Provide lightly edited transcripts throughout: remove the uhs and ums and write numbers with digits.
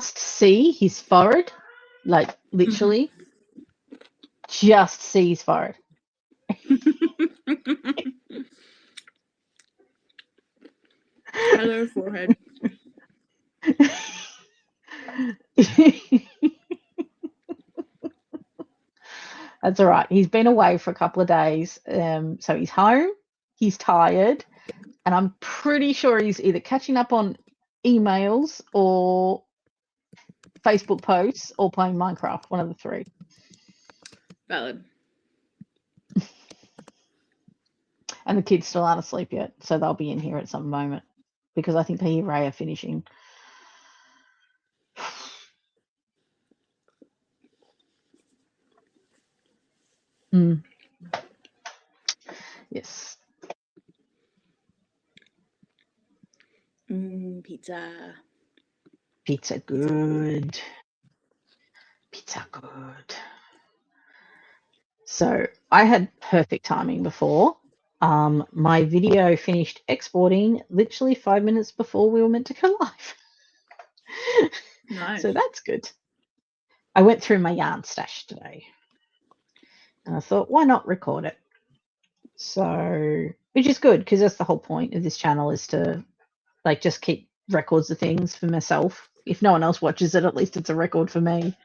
see his forehead, like literally, just see his forehead. Hello, forehead. That's all right. He's been away for a couple of days, so he's home. He's tired, and I'm pretty sure he's either catching up on emails or Facebook posts or playing Minecraft. One of the three. Valid. And the kids still aren't asleep yet, so they'll be in here at some moment because I think they hear Raya finishing. Yes. Pizza. Pizza good. Pizza good. So I had perfect timing before. My video finished exporting literally 5 minutes before we were meant to go live. Nice. So that's good. I went through my yarn stash today. And I thought, why not record it? So, which is good because that's the whole point of this channel is to like just keep records of things for myself. If no one else watches it, at least it's a record for me.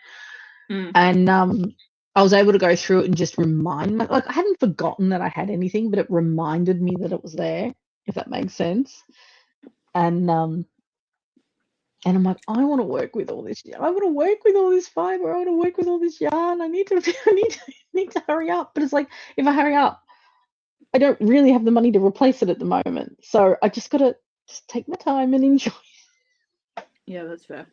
And I was able to go through it and just remind me, like I hadn't forgotten that I had anything, but it reminded me that it was there, if that makes sense. And I'm like, I want to work with all this. I want to work with all this fiber. I want to work with all this yarn. I need to hurry up. But it's like, if I hurry up, I don't really have the money to replace it at the moment. So I just got to just take my time and enjoy. Yeah, that's fair.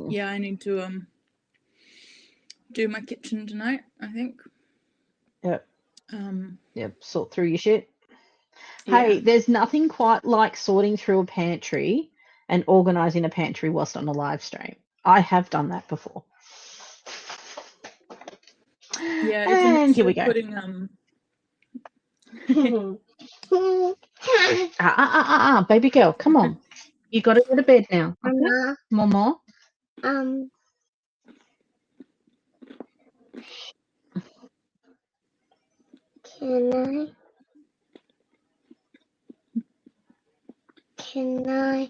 Yeah, I need to do my kitchen tonight, I think. Yep. Yep, sort through your shit. Yeah. Hey, there's nothing quite like sorting through a pantry and organising a pantry whilst on a live stream. I have done that before. Yeah, and here we go. Putting baby girl, come on. You got to go to bed now. Okay? Mama. Can I?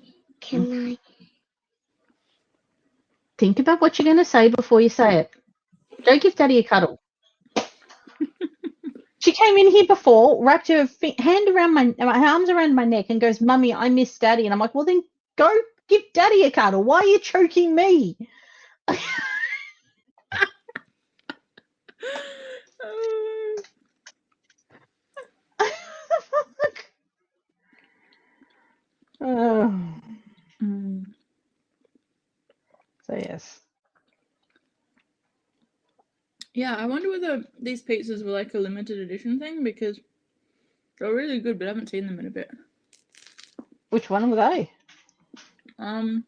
Think about what you're going to say before you say it. Don't give Daddy a cuddle. She came in here before, wrapped her hand around my arms around my neck and goes, Mummy, I miss Daddy. And I'm like, well, then go give Daddy a cuddle. Why are you choking me? So, yes. Yeah, I wonder whether these pizzas were like a limited edition thing because they're really good, but I haven't seen them in a bit. Which one were they? I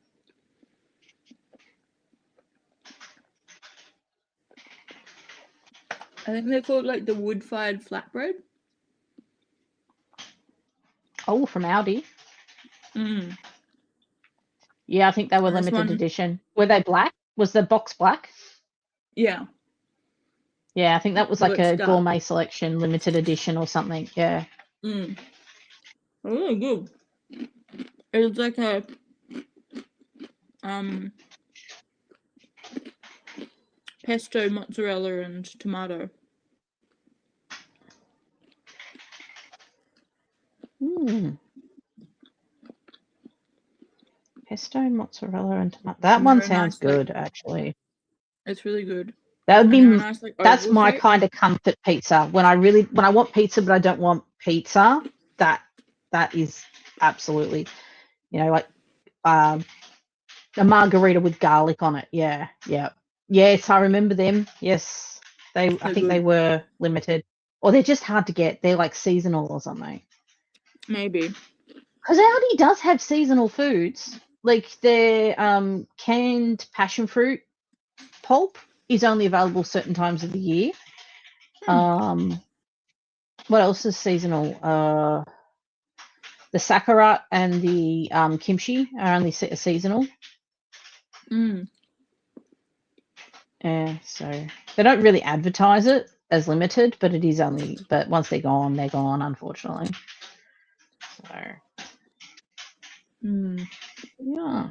think they're called like the wood-fired flatbread. Oh, from Aldi. Yeah, I think they were This limited edition. Were they black? Was the box black? Yeah. Yeah, I think that was like a gourmet selection limited edition or something. Yeah. Really good. It's like a pesto, mozzarella, and tomato. Pesto, mozzarella, and tomato. That one sounds good, actually. It's really good. That would be nice, that's my kind of comfort pizza. When I want pizza, but I don't want pizza. That is absolutely, like a margarita with garlic on it. Yeah. Yes, I remember them. Yes, I think they were limited, or they're just hard to get. They're like seasonal or something. Maybe. Because Aldi does have seasonal foods, like their canned passion fruit pulp is only available certain times of the year. What else is seasonal? The sakura and the kimchi are only seasonal. Yeah, so they don't really advertise it as limited, but it is only. But once they're gone, unfortunately. So yeah.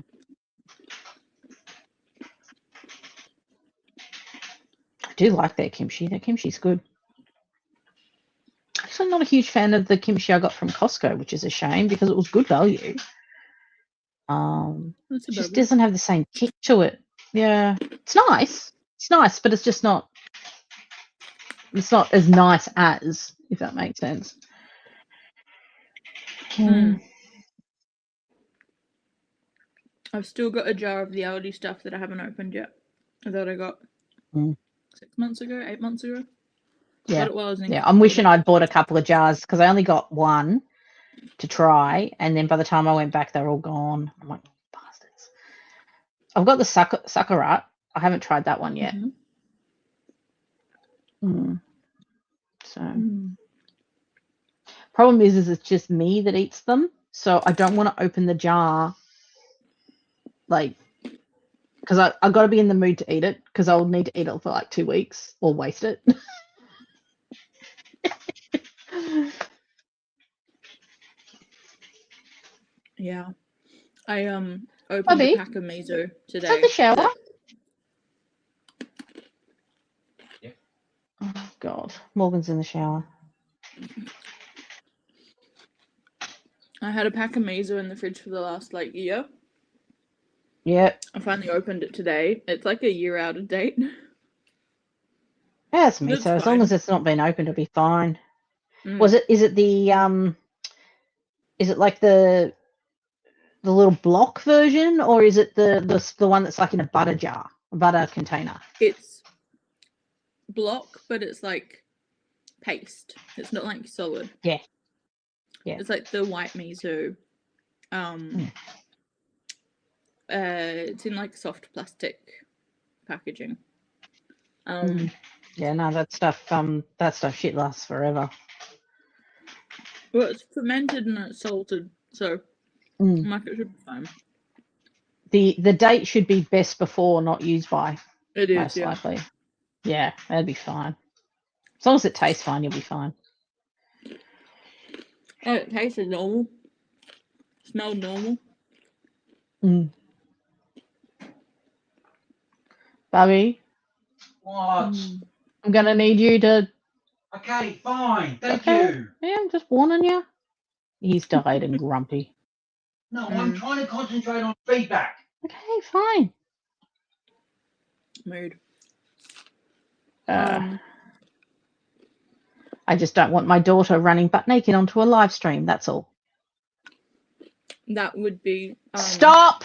I do like their kimchi. Their kimchi's good. Actually, I'm not a huge fan of the kimchi I got from Costco, which is a shame because it was good value. It just doesn't have the same kick to it. Yeah, it's nice. It's nice, but it's just not. It's not as nice as, if that makes sense. I've still got a jar of the Aldi stuff that I haven't opened yet. That I got 6 months ago, 8 months ago. Yeah, got it while I was in I'm wishing I'd bought a couple of jars because I only got one to try, and then by the time I went back, they're all gone. I'm like, bastards. I've got the sakura. I haven't tried that one yet. So problem is it's just me that eats them, so I don't want to open the jar, like, because I've got to be in the mood to eat it, because I'll need to eat it for like 2 weeks or waste it. Yeah, I opened Bobby, a pack of miso today. is that the shower? Yeah. Oh God, Morgan's in the shower. I had a pack of miso in the fridge for the last year. Yep. I finally opened it today. It's like a year out of date. Yeah, it's miso. As long as it's not been opened, it'll be fine. Is it the is it like the little block version, or is it the one that's like in a butter jar, a butter container? It's block, but it's like paste. It's not like solid. Yeah. It's like the white miso. It's in like soft plastic packaging. Yeah, no, that stuff shit lasts forever. Well, it's fermented and it's salted, so it should be fine. The date should be best before, not used by. It is most likely. Yeah, that'd be fine. As long as it tastes fine, you'll be fine. Oh, it tasted normal. Smelled normal. Bobby? What? I'm gonna need you to. Okay, fine. Thank you. Yeah, I'm just warning you. He's tired and grumpy. No, I'm trying to concentrate on feedback. Okay, fine. Mood. I just don't want my daughter running butt naked onto a live stream. That's all. That would be Stop.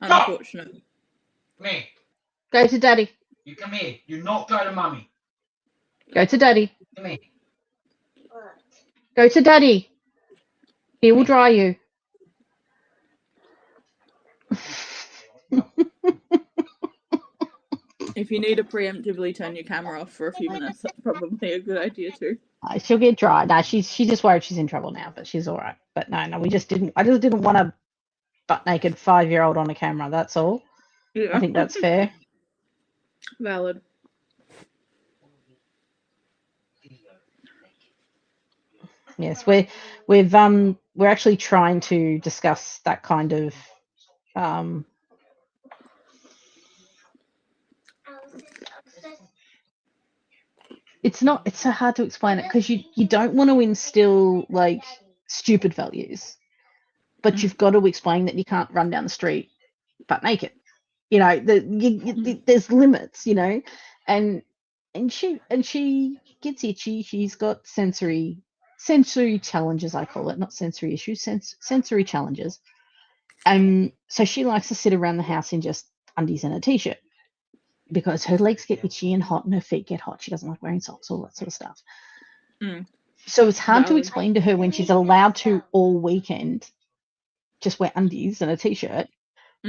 Unfortunate. Stop. Come here. Go to daddy. You come here. You not go to mummy. Go to daddy. Come here. What? Go to daddy. He will dry you. If you need to preemptively turn your camera off for a few minutes, that's probably a good idea too. She'll get dry. No, she's just worried she's in trouble now, but she's all right. But no, I just didn't want a butt naked 5-year-old on a camera. That's all. Yeah. I think that's fair. Valid. Yes, we're actually trying to discuss that kind of it's so hard to explain it because you don't want to instill like stupid values, but you've got to explain that you can't run down the street butt naked. You know, there's limits, you know, and she gets itchy. She's got sensory challenges, I call it, not sensory issues, sensory challenges. So she likes to sit around the house in just undies and a t-shirt because her legs get itchy and hot and her feet get hot. She doesn't like wearing socks, all that sort of stuff. So it's hard to explain to her when she's allowed to all weekend just wear undies and a t-shirt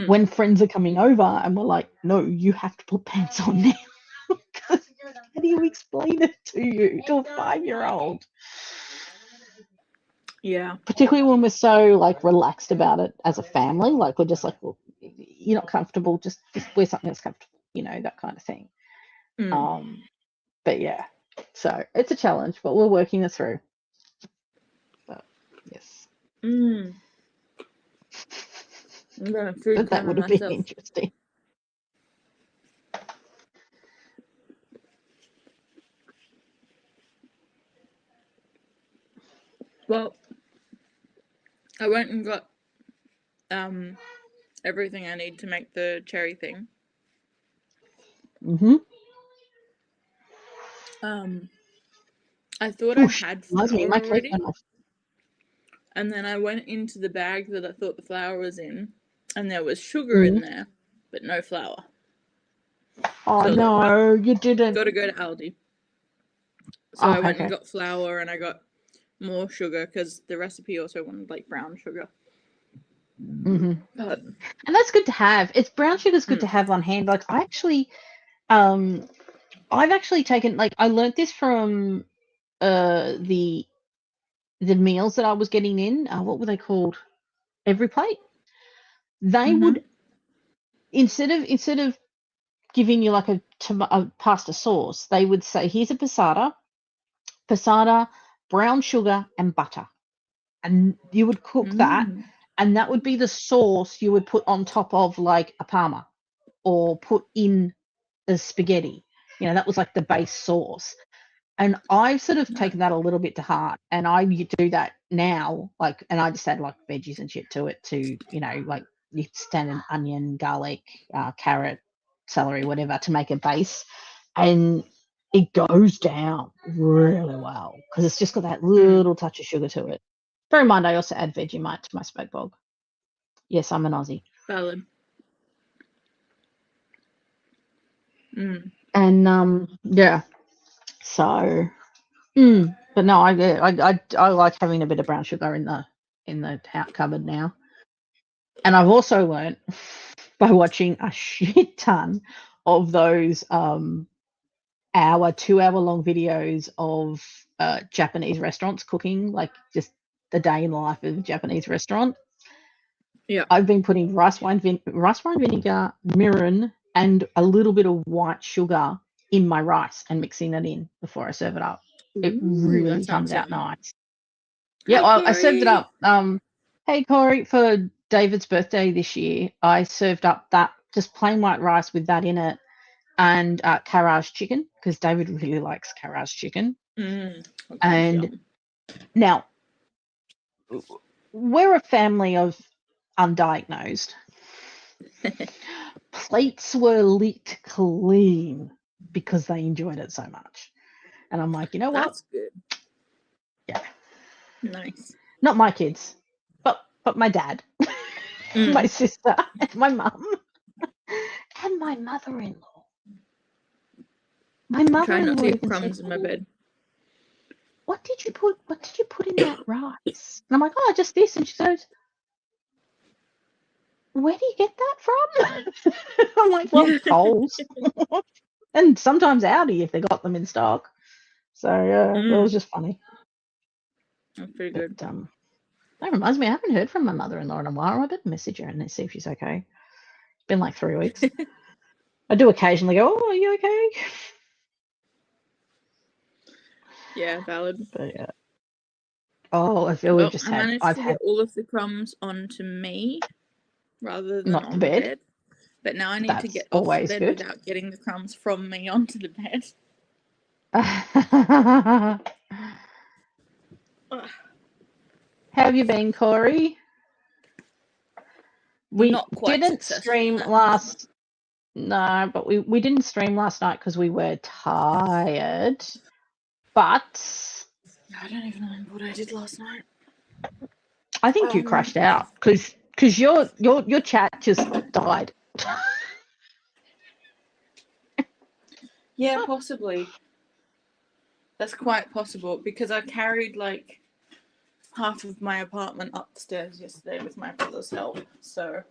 when friends are coming over and we're like, no, you have to put pants on now. How do you explain it to a 5-year-old? Yeah. particularly when we're so like relaxed about it as a family. Like we're just like, well, you're not comfortable, just wear something that's comfortable, that kind of thing. Mm. But yeah, so it's a challenge, but we're working it through. But yes, Mm. I'm gonna food but that coma would have been myself. interesting. Well, I went and got everything I need to make the cherry thing. Mm-hmm. I thought Oh, I had reminds me, flour my cake already, went off. and then I went into the bag that I thought the flour was in, and there was sugar in Mm. there, but no flour. Oh So I was no, like, well, you didn't. gotta go to Aldi. So I went and Okay. got flour, and I got more sugar because the recipe also wanted like brown sugar. Mm-hmm. But And that's good to have. It's brown sugar's good to have on hand. Like I've actually taken, like, I learnt this from the meals that I was getting in. What were they called? Every Plate. They would, instead of giving you like a pasta sauce, they would say, here's a passata, brown sugar, and butter, and you would cook that, and that would be the sauce you would put on top of like a parma or put in the spaghetti. That was like the base sauce. And I've sort of taken that a little bit to heart, and I do that now, like, and I just add like veggies and shit to it, like you standard onion, garlic, carrot, celery, whatever, to make a base, and it goes down really well because it's just got that little touch of sugar to it. Bear in mind, I also add Vegemite to my spag bog. Yes, I'm an Aussie. valid. And yeah, so. But no, I like having a bit of brown sugar in the cupboard now. And I've also learnt by watching a shit ton of those 2-hour long videos of Japanese restaurants cooking, like just the day in the life of a Japanese restaurant. Yeah. I've been putting rice wine vinegar, mirin, and a little bit of white sugar in my rice and mixing it in before I serve it up. It really comes out nice. Yeah, Hi, I served it Corey. up. Hey, Corey, for David's birthday this year, I served up that just plain white rice with that in it, and Karaj chicken, because David really likes Karaj chicken. And now, we're a family of undiagnosed. Plates were licked clean because they enjoyed it so much. And I'm like, you know what? That's good. Yeah. Nice. Not my kids, but my dad, my sister, and my mum, and my mother-in-law. My Try not mother-in-law to get even crumbs said, in my bed. What did you put in that rice? And I'm like, oh, just this. And she goes, where do you get that from? I'm like, well, Coles. And sometimes Aldi if they got them in stock. So yeah, it was just funny. That's pretty good. That reminds me, I haven't heard from my mother-in-law in a while. I better message her and see if she's okay. It's been like 3 weeks. I do occasionally go, oh, are you okay? Yeah, valid. But yeah. Oh, I feel Well, I managed to get all of the crumbs onto me rather than not on the the bed. bed. But now I need to That's get off the always bed good. without getting the crumbs from me onto the bed. How have you been, Corey? We Not quite didn't successful in stream that last. No, but we didn't stream last night because we were tired. But I don't even know what I did last night. I think you crashed out because your chat just died. Yeah, possibly. That's quite possible because I carried like half of my apartment upstairs yesterday with my brother's help. So,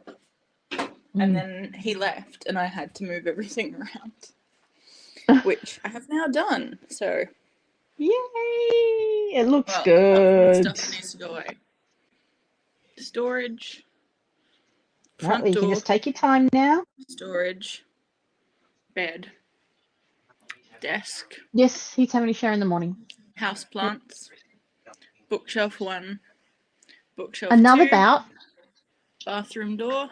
and then he left and I had to move everything around, which I have now done. So, Yay! It looks Well, good. stuff that needs to go away. Storage. Right, Front well, you can door. just take your time now. Storage. Bed. Desk. Yes, he's having a shower in the morning. House plants. Bookshelf 1. Bookshelf Another 2. bout. Bathroom door.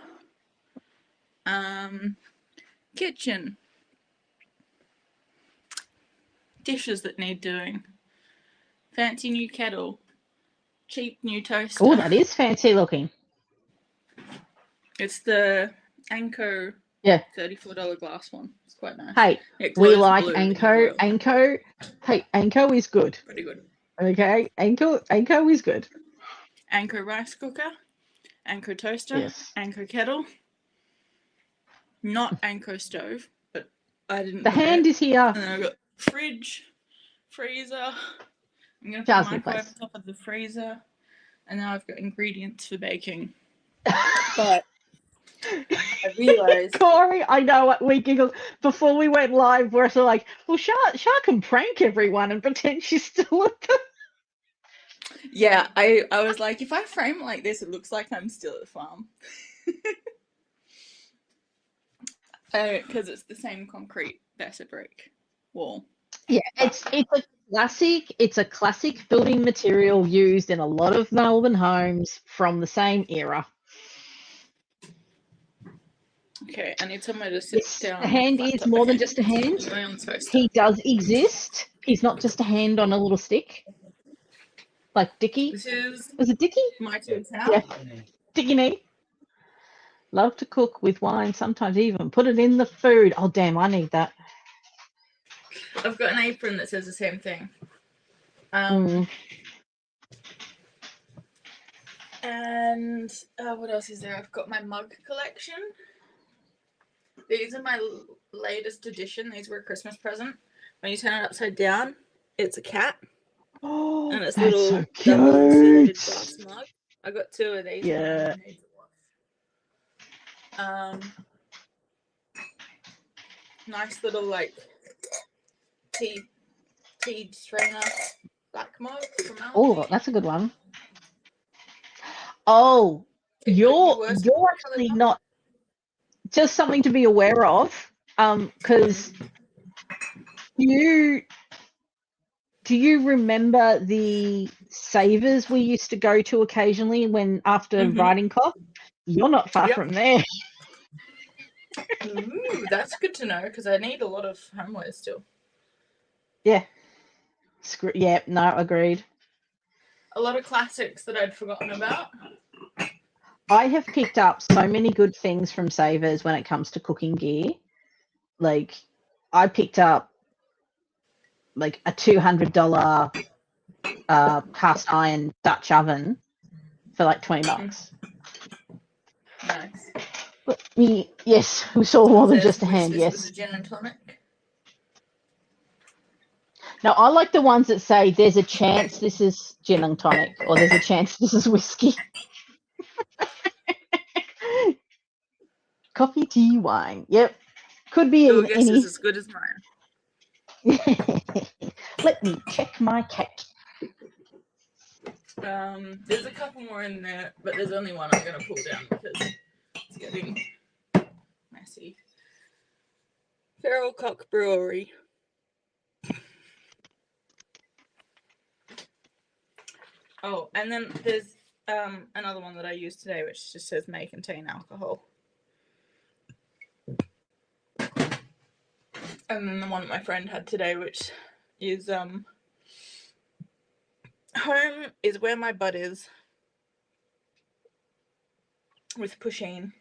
Kitchen. Dishes that need doing. Fancy new kettle. Cheap new toaster. Oh, that is fancy looking. It's the Anko Yeah. $34 glass one. It's quite nice. Hey, It we glows like blue when you Anko. boil. Anko. Hey, Anko is good. Pretty good. Okay, Anko is good. Anko rice cooker. Anko toaster. Yes. Anko kettle. Not Anko stove, but I didn't The buy hand it. is here. And then I've got fridge, freezer. I'm going to put Charles, the microwave please. on top of the freezer. And now I've got ingredients for baking. But I realised... Corey, I know what we giggled before we went live. We're sort of like, well, Shar can prank everyone and pretend she's still at the... Yeah, I was like, if I frame it like this, it looks like I'm still at the farm. Because it's the same concrete Besser brick wall. Yeah, it's a classic building material used in a lot of Melbourne homes from the same era. Okay, I need somewhere to sit Yes, down. the hand is more than just a hand. He does exist. He's not just a hand on a little stick. Like Dickie. This is Was it Dickie? my kid's house. Yeah. Dickie Nee. Love to cook with wine, sometimes even put it in the food. Oh, damn, I need that. I've got an apron that says the same thing. And what else is there? I've got my mug collection. These are my latest edition. These were a Christmas present. When you turn it upside down, it's a cat. Oh, And it's that's little so double-insulated cute. glass mug. I got 2 of these. Yeah. Nice little like tea strainer black mug from Aldi. Oh, that's a good one. Oh, you're actually not just something to be aware of. Because do you remember the savers we used to go to occasionally when after writing club? You're not far from there. Ooh, that's good to know because I need a lot of homeware still. Yeah. Yeah, no, agreed. A lot of classics that I'd forgotten about. I have picked up so many good things from savers when it comes to cooking gear. Like, I picked up like a $200 cast iron Dutch oven for like $20. Nice. Yes, we saw more than just a hand. This Yes. was a gin and tonic. Now, I like the ones that say there's a chance this is gin and tonic or there's a chance this is whiskey. Coffee, tea, wine. Yep. Could be Your in guess any. is as good as mine. Let me check my cake. There's a couple more in there, but there's only one I'm going to pull down because it's getting messy. Feral Cock Brewery. Oh, and then there's another one that I used today, which just says may contain alcohol. And then the one that my friend had today, which is home is where my butt is with Pusheen.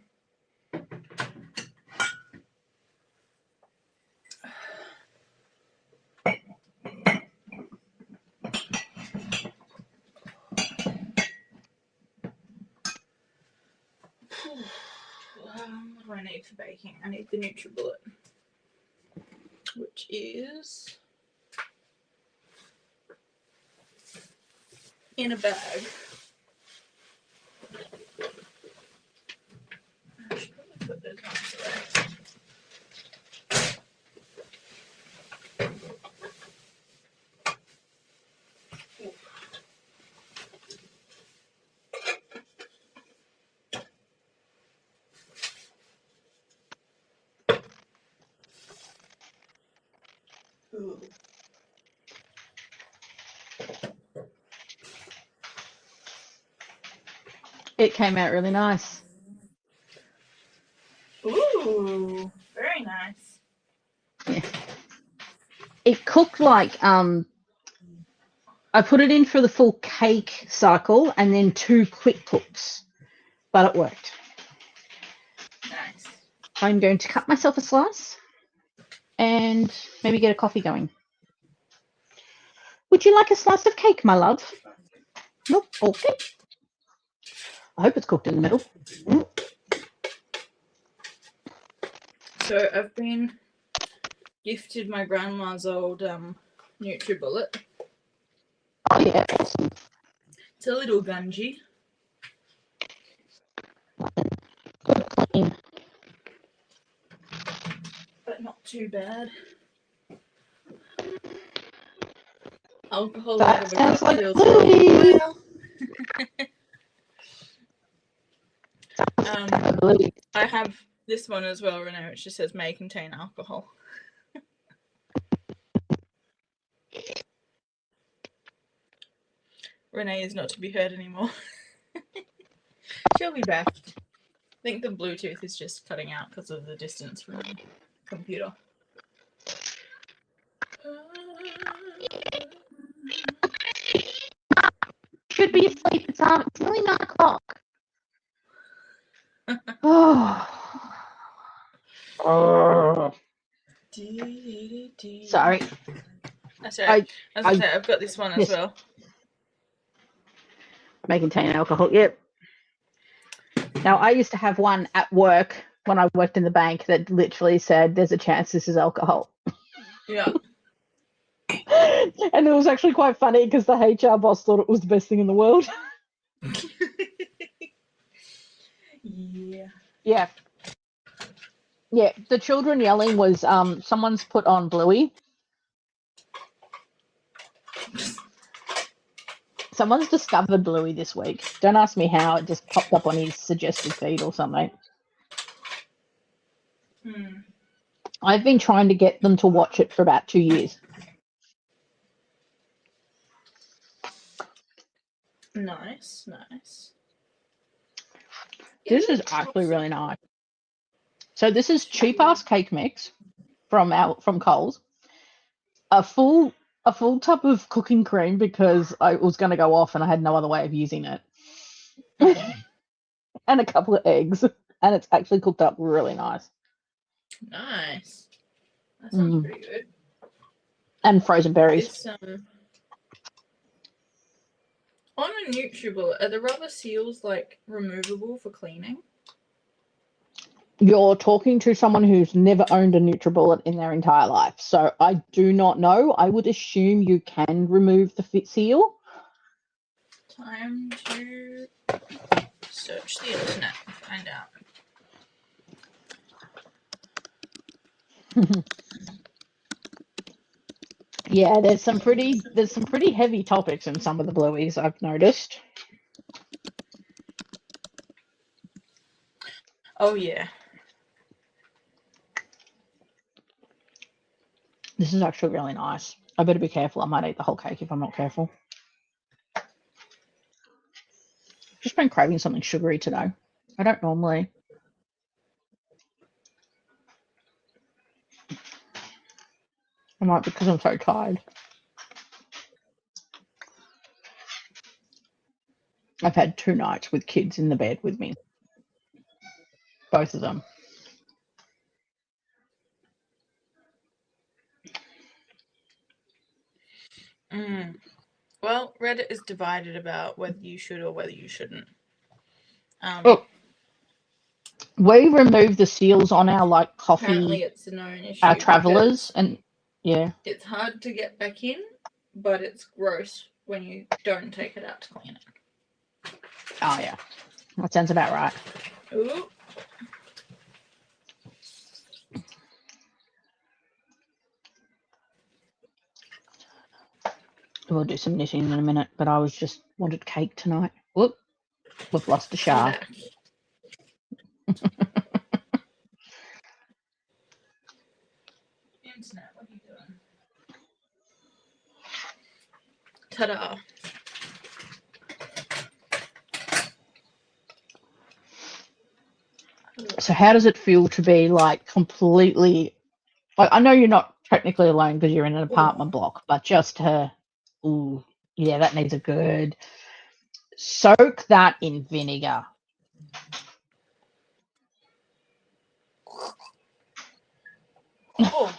What do I need for baking? I need the NutriBullet, which is in a bag. I should probably put those ones away. It came out really nice. Ooh, very nice. Yeah. It cooked like I put it in for the full cake cycle and then 2 quick cooks, but it worked. Nice. I'm going to cut myself a slice and maybe get a coffee going. Would you like a slice of cake, my love? Nope. Okay. I hope it's cooked in the middle. So I've been gifted my grandma's old NutriBullet. Oh yeah. It's a little gungy. Good clean. But not too bad. Alcohol That out of a sounds cup like feels Bluey. well. Bluey. I have this one as well, Renee, which just says may contain alcohol. Renee is not to be heard anymore. She'll be back. I think the Bluetooth is just cutting out because of the distance from the computer. Should be asleep. It's nearly 9 o'clock. Oh. Sorry. That's right. As I say, I've got this one as yes. well. May contain alcohol. Yep. Now, I used to have one at work when I worked in the bank that literally said, there's a chance this is alcohol. Yeah. And it was actually quite funny because the HR boss thought it was the best thing in the world. Yeah. Yeah. Yeah. The children yelling was someone's put on Bluey. Someone's discovered Bluey this week. Don't ask me how. It just popped up on his suggested feed or something. I've been trying to get them to watch it for about 2 years. Nice, nice. This is actually really nice. So this is cheap ass cake mix from Coles. A full tub of cooking cream because I was going to go off and I had no other way of using it. And a couple of eggs, and it's actually cooked up really nice. Nice. That sounds pretty good. And frozen berries. This, on a NutriBullet, are the rubber seals like removable for cleaning? You're talking to someone who's never owned a NutriBullet in their entire life, so I do not know. I would assume you can remove the fit seal. Time to search the internet and find out. Yeah, there's some pretty heavy topics in some of the Blueies, I've noticed. Oh yeah. This is actually really nice. I better be careful. I might eat the whole cake if I'm not careful. Just been craving something sugary today. I don't normally. I might because I'm so tired. I've had 2 nights with kids in the bed with me. Both of them. Well, Reddit is divided about whether you should or whether you shouldn't. We remove the seals on our coffee. Apparently, it's a known issue. Our travelers, and yeah, it's hard to get back in, but it's gross when you don't take it out to clean it. Oh yeah, that sounds about right. Ooh. We'll do some knitting in a minute, but I wanted cake tonight. Whoop, we've lost a Shah. Internet, what are you doing? Ta-da. So how does it feel to be like completely? Like, I know you're not technically alone because you're in an apartment block, but just to, ooh, yeah, that needs a good soak that in vinegar. Oh.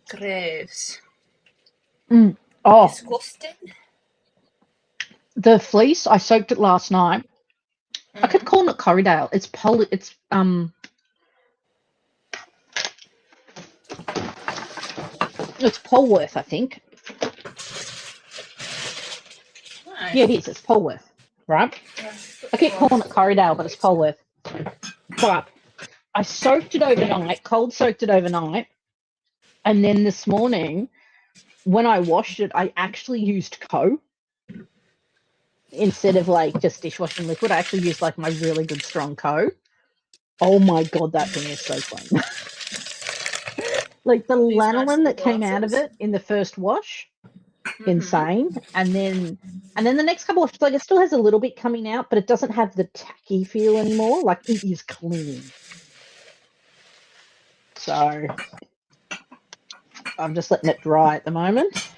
Gross. Oh, Disgusting. the fleece, I soaked it last night. I kept calling it Corriedale. It's it's Polworth, I think. Nice. Yeah, it is. It's Polworth, right? I keep calling it Corriedale, but it's Polworth. But I soaked it overnight, cold soaked it overnight, and then this morning, when I washed it, I actually used Co instead of like just dishwashing liquid. I actually used like my really good strong Co. Oh my god, that thing is so clean. Like the lanolin that came out of it in the first wash, insane. And then the next couple of, like, it still has a little bit coming out, but it doesn't have the tacky feel anymore. Like, it is clean. So I'm just letting it dry at the moment.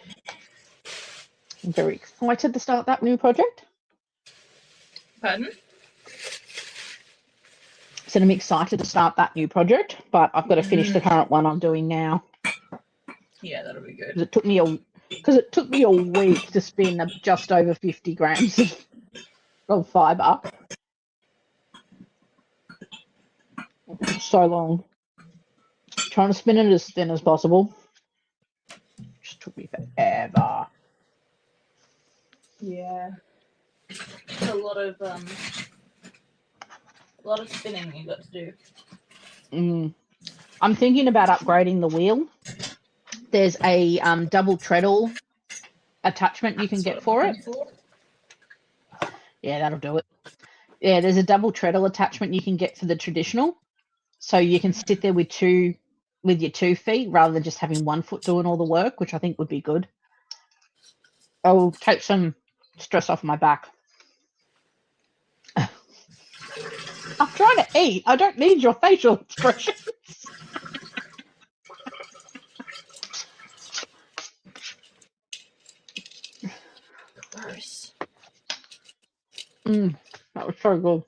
I'm very excited to start that new project. Pardon? So I'm excited to start that new project, but I've got to finish the current one I'm doing now. Yeah, that'll be good. Because it took me a week to spin just over 50 grams of fibre. So long. Trying to spin it as thin as possible. Just took me forever. Yeah. It's a lot of spinning you got to do. I'm thinking about upgrading the wheel. There's a double treadle attachment you can get for it. Yeah, that'll do it. Yeah, there's a double treadle attachment you can get for the traditional. So you can sit there with your 2 feet rather than just having 1 foot doing all the work, which I think would be good. I'll take some stress off my back. I'm trying to eat. I don't need your facial expressions. Gross. That was so good.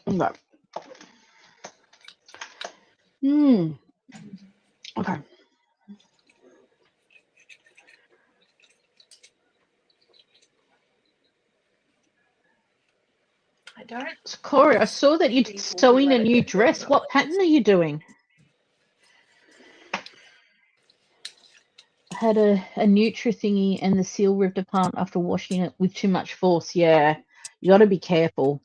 Okay. Okay. I don't. So Corey, I saw that you're sewing a new dress. What pattern are you doing? I had a Nutri thingy and the seal ripped apart after washing it with too much force. Yeah, you got to be careful.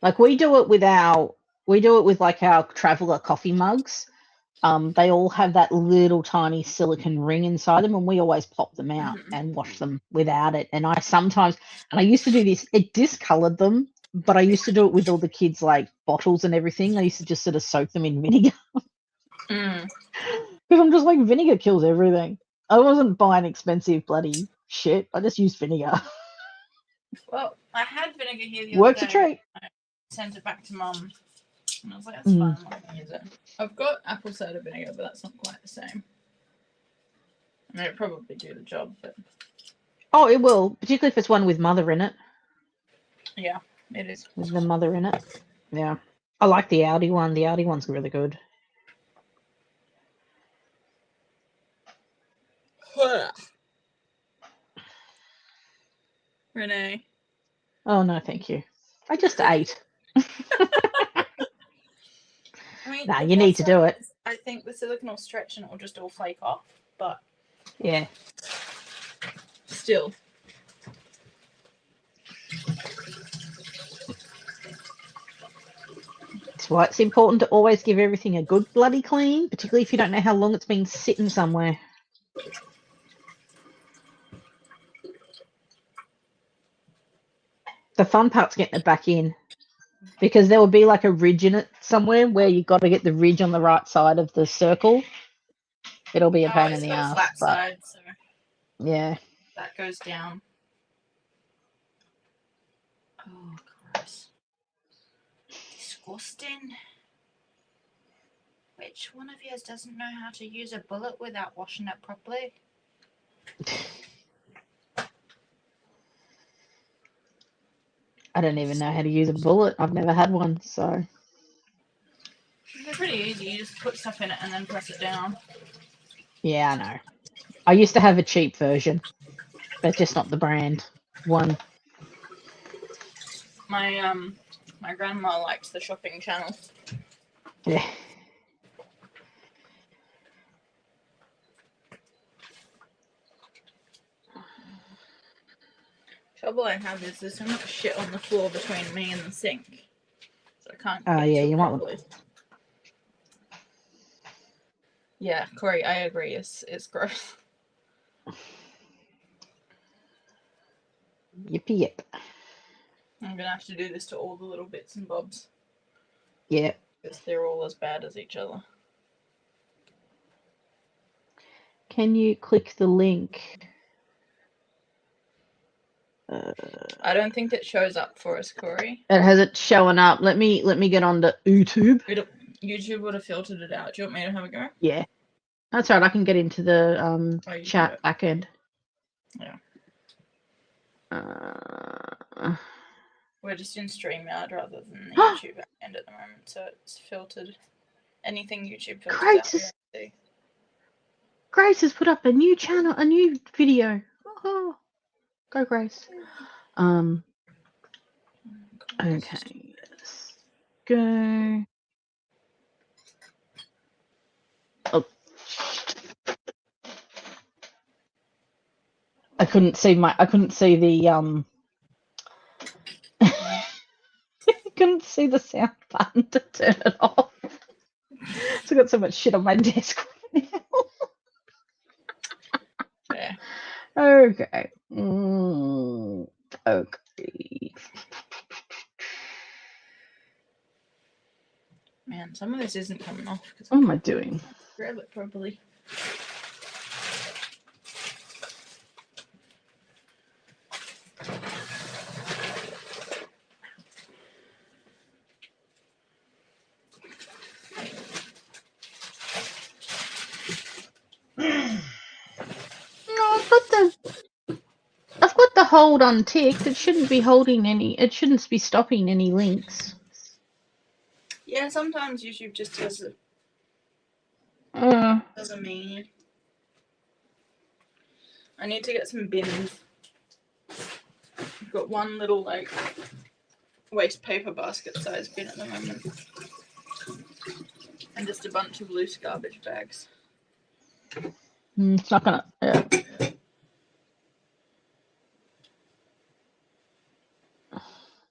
Like we do it with like our traveler coffee mugs. They all have that little tiny silicone ring inside them, and we always pop them out and wash them without it. And I used to do this, it discolored them, but I used to do it with all the kids' like bottles and everything. I used to just sort of soak them in vinegar. Because I'm just like, vinegar kills everything. I wasn't buying expensive bloody shit. I just used vinegar. Well, I had vinegar here the Works other a day. treat. I sent it back to Mum. And I was like, that's fine, I'm not going to use it. I've got apple cider vinegar, but that's not quite the same. I mean, it'd probably do the job, but... Oh, it will, particularly if it's one with mother in it. Yeah, it is. With the mother in it. Yeah. I like the Aldi one. The Aldi one's really good. Renee. Oh, no, thank you. I just ate. I mean, Nah, you need to do it. I think the silicone will stretch and it will just all flake off, but... Yeah. Still. That's why it's important to always give everything a good bloody clean, particularly if you don't know how long it's been sitting somewhere. The fun part's getting it back in. because there will be like a ridge in it somewhere where you got to get the ridge on the right side of the circle. It'll be a pain in It's the got a ass, flat but side, so yeah. that goes down. Oh, gross. Disgusting. Which one of you doesn't know how to use a bullet without washing it properly? I don't even know how to use a bullet. I've never had one, so. They're pretty easy. You just put stuff in it and then press it down. Yeah, I know. I used to have a cheap version, but just not the brand one. My grandma likes the shopping channel. Yeah. Trouble I have is there's so much shit on the floor between me and the sink, so I can't Oh, get yeah, to it you want properly. Yeah, Corey, I agree. It's gross. Yippee yip. I'm gonna have to do this to all the little bits and bobs Yeah. because they're all as bad as each other. Can you click the link? I don't think it shows up for us, Corey. It hasn't shown up. Let me get on to YouTube. YouTube would have filtered it out. Do you want me to have a go? Yeah. That's right. I can get into the Oh, you can do chat it. back end. Yeah. Uh, We're just in StreamYard rather than the YouTube back end at the moment, so it's filtered. Anything YouTube filters out, we don't see. Grace has put up a new channel, a new video. Oh, go Grace. Okay, let's go. Oh, I couldn't see the I couldn't see the sound button to turn it off. So I've got so much shit on my desk right now. Yeah. Okay. Okay. Man, some of this isn't coming off because What am I doing? grab it properly. No, I've got the hold on ticked. It shouldn't be holding any. It shouldn't be stopping any links. Yeah, sometimes YouTube just does a meanie. I need to get some bins. I've got one little like waste paper basket size bin at the moment, and just a bunch of loose garbage bags. It's not gonna. Yeah.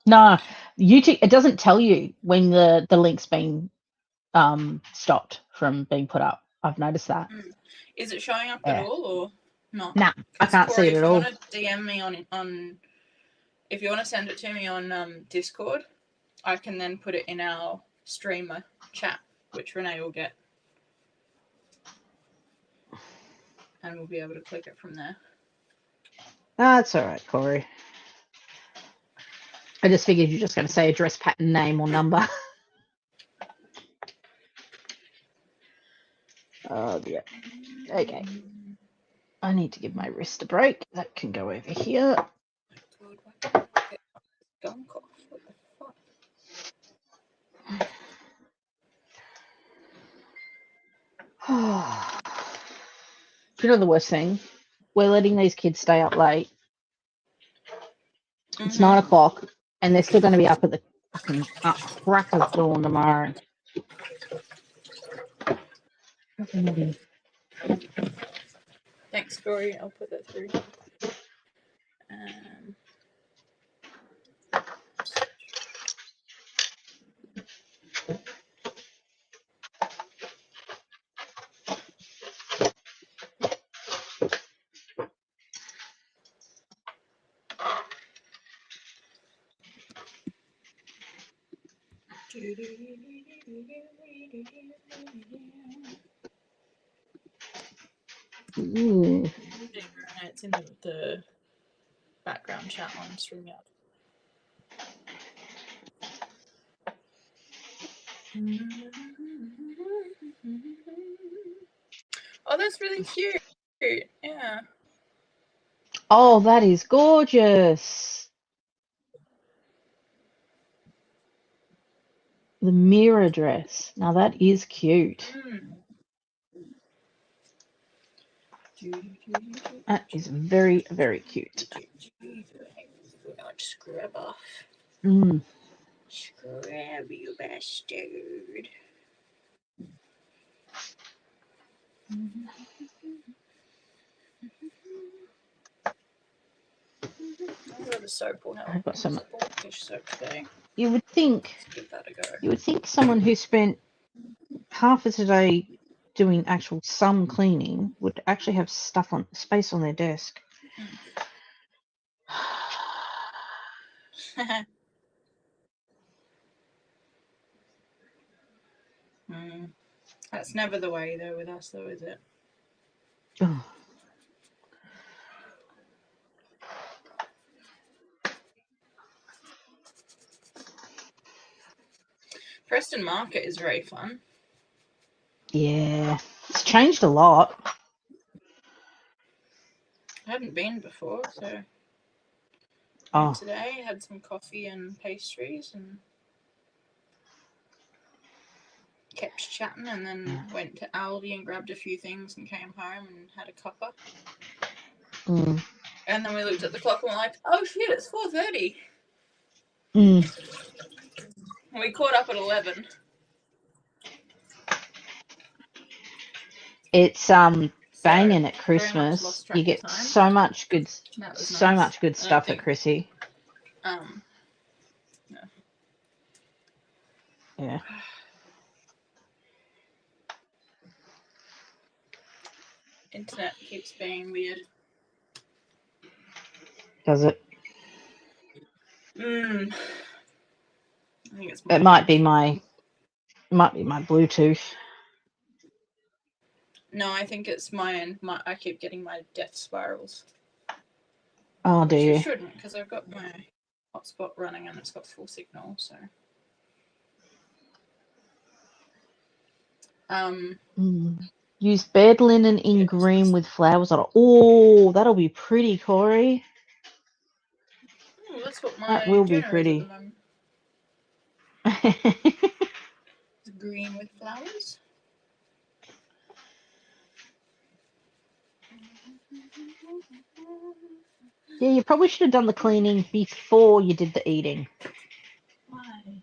No, YouTube. It doesn't tell you when the link's been stopped from being put up. I've noticed that. Is it showing up at all or not? Nah, I can't Corey, see it at all. If you want to DM me on, if you want to send it to me on Discord, I can then put it in our streamer chat, which Renee will get, and we'll be able to click it from there. That's all right, Corey. I just figured you're just going to say address, pattern, name, or number. Oh, yeah. Okay. I need to give my wrist a break. That can go over here. Gunk off. What the fuck? You know the worst thing? We're letting these kids stay up late. It's 9 o'clock, and they're still going to be up at the fucking crack of dawn tomorrow. Thanks, Corey. I'll put that through. Ooh. It's in the background chat on StreamYard. Oh, that's really cute. Yeah. Oh, that is gorgeous. The mirror dress. Now that is cute. That is very, very cute. Scrub off. Mm. Scrub, you bastard. I've got a soap will help. I've got some. I bought dish soap today. You would think. Let's give that a go. You would think someone who spent half of today doing actual some cleaning would actually have space on their desk. That's never the way though with us though, is it? Oh. Preston Market is very fun. Yeah, it's changed a lot. I hadn't been before, so Oh. today had some coffee and pastries and kept chatting, and then went to Aldi and grabbed a few things and came home and had a cuppa. Mm. And then we looked at the clock and we're like, oh shit, it's 4:30. And we caught up at 11. It's banging at very much Christmas. lost track You of get time. so much good, That was so nice. much good stuff at Chrissy. Yeah. Internet keeps being weird. Does it? I think it's It might be my Bluetooth. No, I think it's mine. I keep getting my death spirals. Oh, do Which you? it shouldn't, because I've got my hotspot running and it's got full signal. So, Use bed linen in green with flowers on it. Oh, that'll be pretty, Corey. Oh, that's what my That will be dinner pretty. is at the moment. It's green with flowers. Yeah, you probably should have done the cleaning before you did the eating. Why?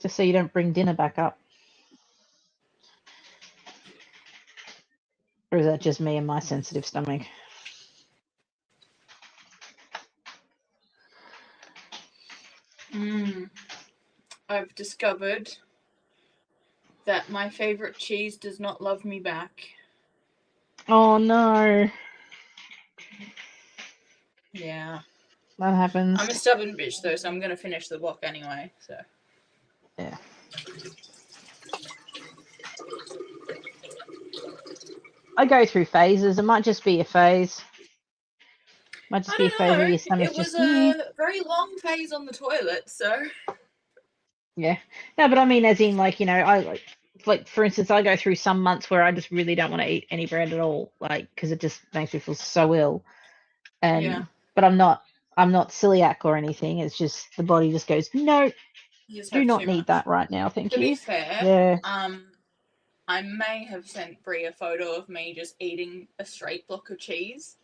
Just so you don't bring dinner back up. Or is that just me and my sensitive stomach? I've discovered that my favorite cheese does not love me back. Oh no. Yeah. That happens. I'm a stubborn bitch though, so I'm gonna finish the block anyway, so. Yeah. I go through phases. It might just be a phase. Might just be a phase where your stomach's It was just a very long phase on the toilet, so. Yeah. No, but I mean, as in, like, you know, I like for instance, I go through some months where I just really don't want to eat any bread at all, like, because it just makes me feel so ill. And Yeah. but I'm not celiac or anything. It's just the body just goes, no, do not need that right now, thank you. To be fair, Yeah. I may have sent Brie a photo of me just eating a straight block of cheese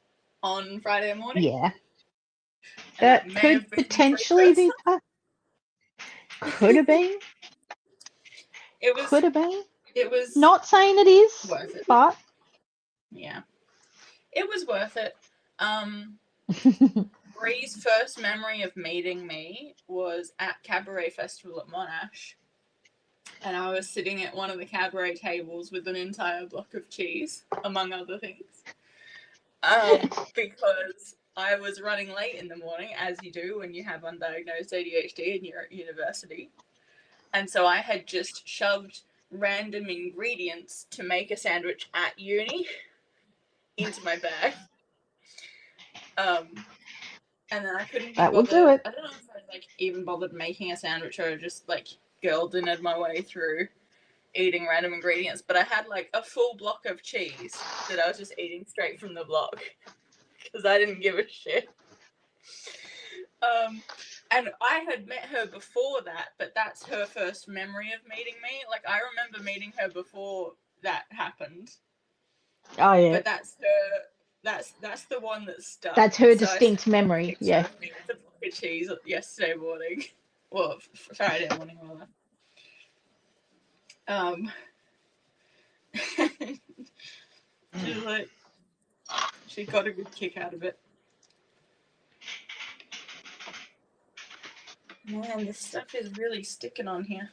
on Friday morning. Yeah. And That could potentially be. Could have been. Could have been. It was not saying it is worth it, but yeah, it was worth it. Bree's first memory of meeting me was at Cabaret Festival at Monash, and I was sitting at one of the cabaret tables with an entire block of cheese, among other things, because I was running late in the morning, as you do when you have undiagnosed ADHD and you're at university. And so I had just shoved random ingredients to make a sandwich at uni into my bag. And then I couldn't be That would bothered. do it. I don't know if I like even bothered making a sandwich or just like girl dinnered my way through eating random ingredients. But I had like a full block of cheese that I was just eating straight from the block because I didn't give a shit. And I had met her before that, but that's her first memory of meeting me. Like, I remember meeting her before that happened. Oh yeah. But that's her. That's the one that stuck. That's her So distinct memory. Yeah. With me with a block of cheese yesterday morning. Well, Friday morning, rather. She was like, she got a good kick out of it. Man, this stuff is really sticking on here.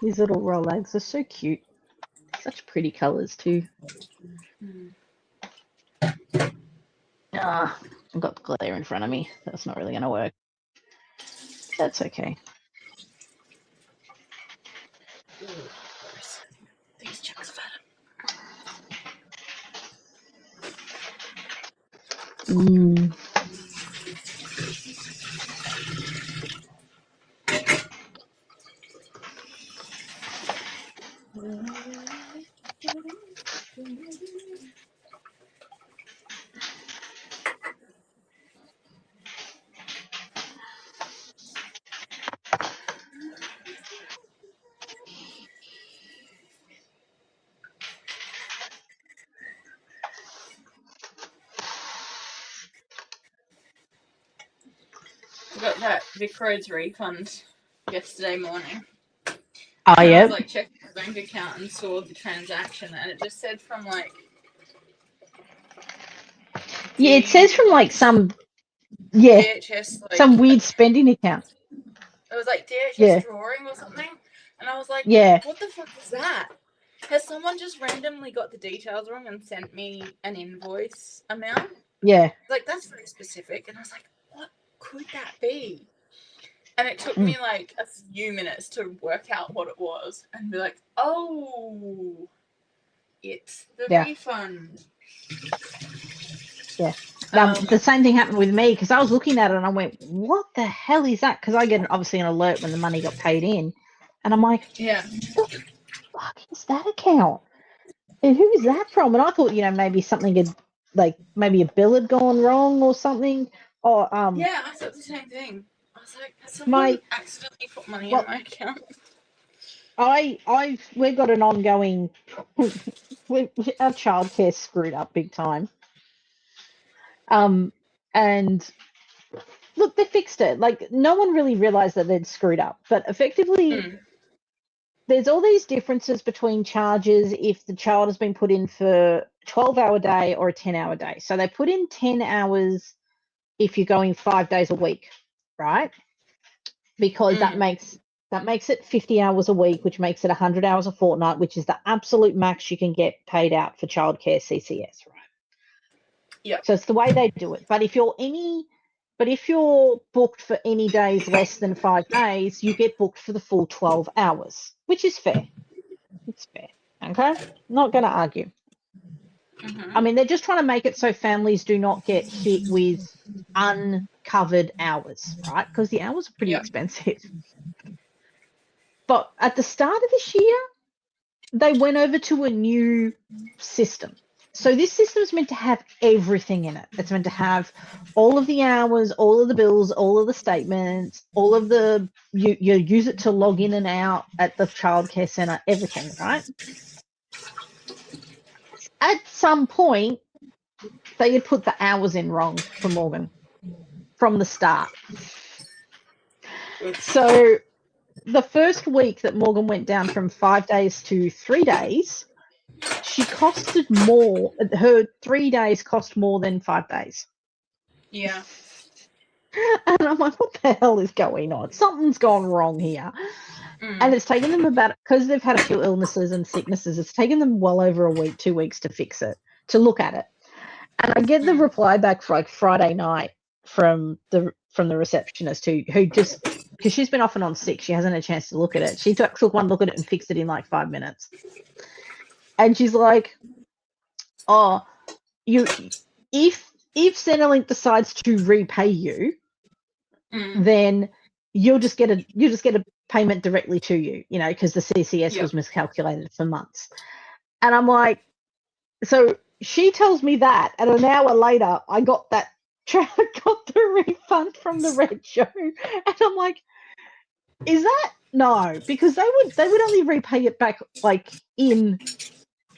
These little roll eggs are so cute. Such pretty colours too. Ah, I've got the glare in front of me. That's not really going to work. That's okay. These chunks of Mm. I got that Vic Roads refund yesterday morning. Oh, and yeah. I was like checking my bank account and saw the transaction, and it just said from like. Yeah, it says from like some. Yeah. DHS, like, some weird spending account. It was like DHS Yeah. drawing or something, and I was like, Yeah. what the fuck is that? Has someone just randomly got the details wrong and sent me an invoice amount? Yeah. Like, that's very specific. And I was like, what could that be? And it took me like a few minutes to work out what it was and be like, oh, it's the refund. Yeah. The same thing happened with me because I was looking at it and I went, what the hell is that? Because I get obviously an alert when the money got paid in. And I'm like, yeah, what the fuck is that account? And who is that from? And I thought, maybe something had, like, maybe a bill had gone wrong or something. Or yeah, I thought the same thing. I was like, has someone accidentally put money in my account? We've got an ongoing, our childcare screwed up big time. And look, they fixed it. Like, no one really realized that they'd screwed up, but effectively, there's all these differences between charges if the child has been put in for a 12-hour day or a 10-hour day. So they put in 10 hours if you're going 5 days a week, right? Because that makes it 50 hours a week, which makes it 100 hours a fortnight, which is the absolute max you can get paid out for childcare CCS, right? Yeah. So it's the way they do it. But if you're booked for any days less than 5 days, you get booked for the full 12 hours, which is fair. It's fair. Okay? Not going to argue. I mean, they're just trying to make it so families do not get hit with uncovered hours, right? Because the hours are pretty expensive. But at the start of this year, they went over to a new system. So this system is meant to have everything in it. It's meant to have all of the hours, all of the bills, all of the statements, all of the, you use it to log in and out at the childcare centre, everything, right? at some point, they had put the hours in wrong for Morgan from the start. So the first week that Morgan went down from 5 days to 3 days, she costed more. Her 3 days cost more than 5 days. Yeah. And I'm like, what the hell is going on? Something's gone wrong here. And it's taken them because they've had a few illnesses and sicknesses, it's taken them well over a week, 2 weeks to fix it, to look at it. And I get the reply back for like Friday night from the receptionist who just, because she's been off and on sick, she hasn't had a chance to look at it. She took one look at it and fixed it in like 5 minutes. And she's like, oh, if Centrelink decides to repay you, then you'll just get a payment directly to you, because the CCS was miscalculated for months. And I'm like, so she tells me that, and an hour later, I got the refund from the Red Show, and I'm like, is that no? Because they would only repay it back like in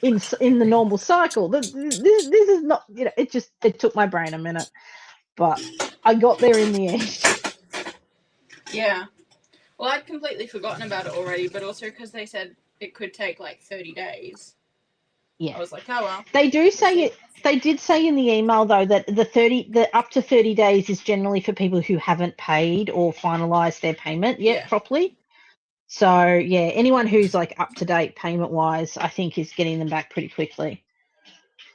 the normal cycle. This is not, it took my brain a minute, but I got there in the end. Yeah. Well, I'd completely forgotten about it already, but also because they said it could take like 30 days. Yeah. I was like, oh well. They do say it. They did say in the email though that the up to 30 days is generally for people who haven't paid or finalised their payment yet properly. So yeah, anyone who's like up to date payment wise, I think is getting them back pretty quickly.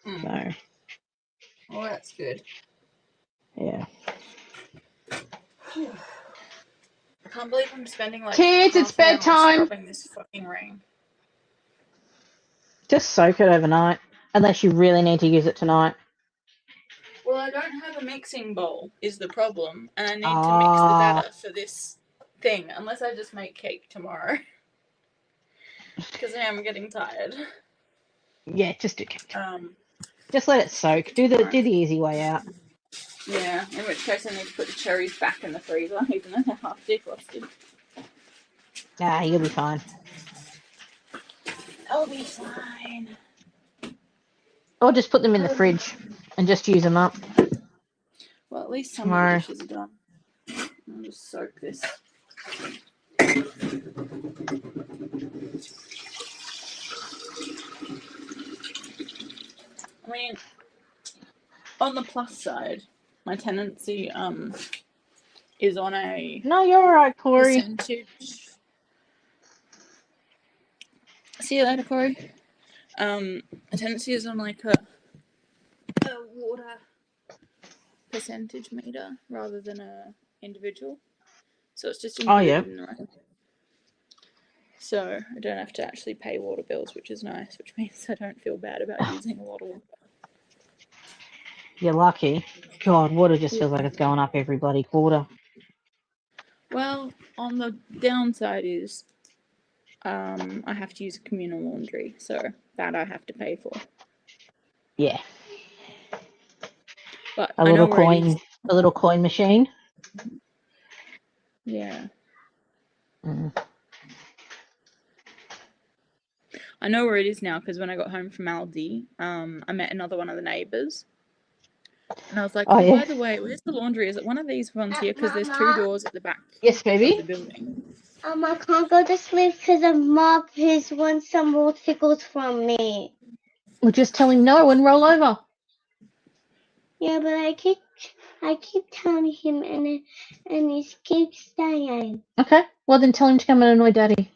So. Well, that's good. Yeah. I can't believe I'm spending like kids, it's bedtime. Scrubbing this fucking ring. Just soak it overnight, unless you really need to use it tonight. Well, I don't have a mixing bowl, is the problem, and I need to mix the data for this thing, unless I just make cake tomorrow. Because I am getting tired. Yeah, just do cake. Just let it soak. Do the easy way out. Yeah, in which case I need to put the cherries back in the freezer, even though they're half defrosted. Nah, you'll be fine. I'll be fine. Or just put them in the fridge and just use them up. Well, at least some of the dishes are done. I'll just soak this. I mean, on the plus side, my tenancy is on a No, you're alright, Corey. percentage. See you later, Corey. A tenancy is on like a water percentage meter rather than a individual, so it's just included in the rent. So I don't have to actually pay water bills, which is nice, which means I don't feel bad about using a lot of water. You're lucky. God, water just feels like it's going up every bloody quarter. Well, on the downside is I have to use a communal laundry, so that I have to pay for. Yeah. But a little coin machine. Yeah. I know where it is now because when I got home from Aldi, I met another one of the neighbours. And I was like, by the way, where's the laundry? Is it one of these ones here? Because there's 2 doors at the back of the building. I can't go to sleep because of Mark who's wants some more tickles from me. Well, just tell him no and roll over. Yeah, but I keep telling him and he keeps staying. Okay, well then tell him to come and annoy Daddy.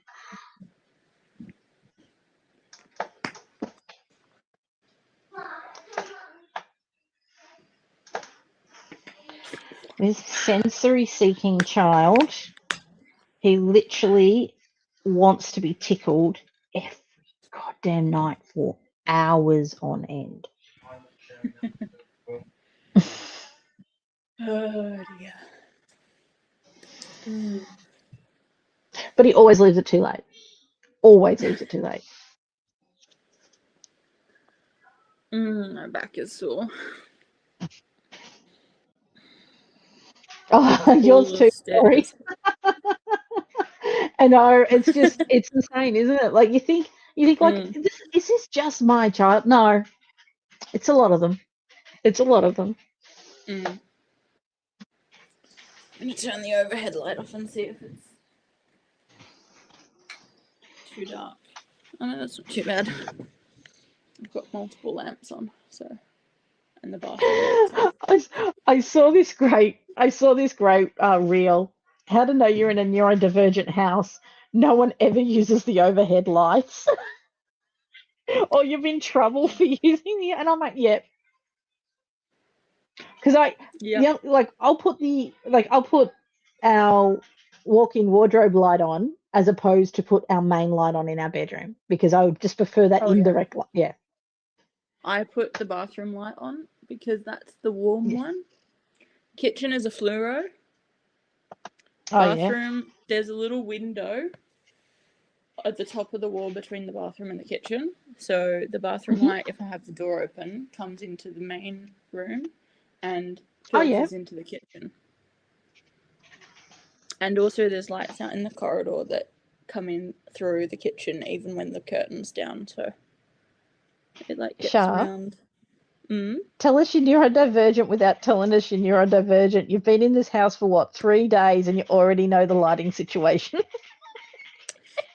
This sensory-seeking child, he literally wants to be tickled every goddamn night for hours on end. Oh dear. But he always leaves it too late. Always leaves it too late. My back is sore. Oh, yours too, sorry. I know, it's insane, isn't it? Like you think like, is this just my child? No, It's a lot of them. It's a lot of them. I'm going to turn the overhead light off and see if it's too dark. Oh no, that's not too bad. I've got multiple lamps on, so, and the bathroom lights on. I saw this great reel. How to know you're in a neurodivergent house. No one ever uses the overhead lights. Or you're in trouble for using it. And I'm like, yep. Because I'll put our walk-in wardrobe light on as opposed to put our main light on in our bedroom because I would just prefer that indirect light. Yeah. I put the bathroom light on because that's the warm one. Kitchen is a fluoro. Bathroom, there's a little window at the top of the wall between the bathroom and the kitchen. So the bathroom light, if I have the door open, comes into the main room and filters into the kitchen. And also there's lights out in the corridor that come in through the kitchen even when the curtain's down. So it like gets around. Tell us you're neurodivergent without telling us you're neurodivergent. You've been in this house for what, 3 days and you already know the lighting situation.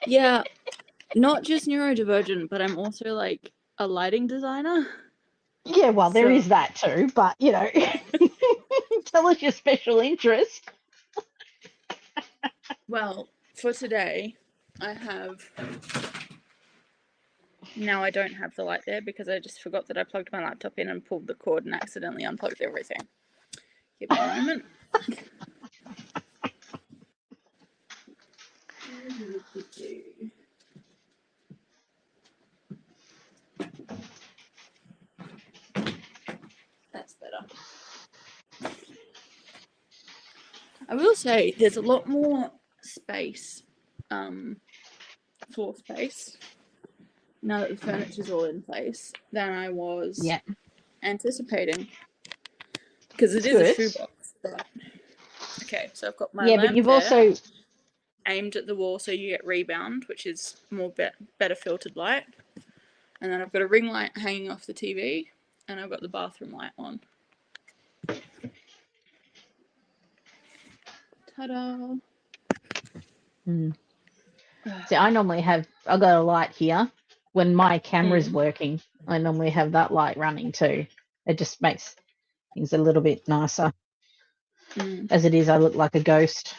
Yeah, not just neurodivergent, but I'm also like a lighting designer. Yeah, well, there is that too, but you know, tell us your special interest. Well, for today, now I don't have the light there because I just forgot that I plugged my laptop in and pulled the cord and accidentally unplugged everything. Give me a moment. That's better. I will say there's a lot more space, floor space, now that the furniture's all in place than I was anticipating. Because it is a shoebox, but okay, so I've got my lamp but you've there, also aimed at the wall so you get rebound, which is more better filtered light. And then I've got a ring light hanging off the TV, and I've got the bathroom light on. Ta-da! See, I've got a light here. When my camera's working, I normally have that light running too. It just makes things a little bit nicer. As it is, I look like a ghost.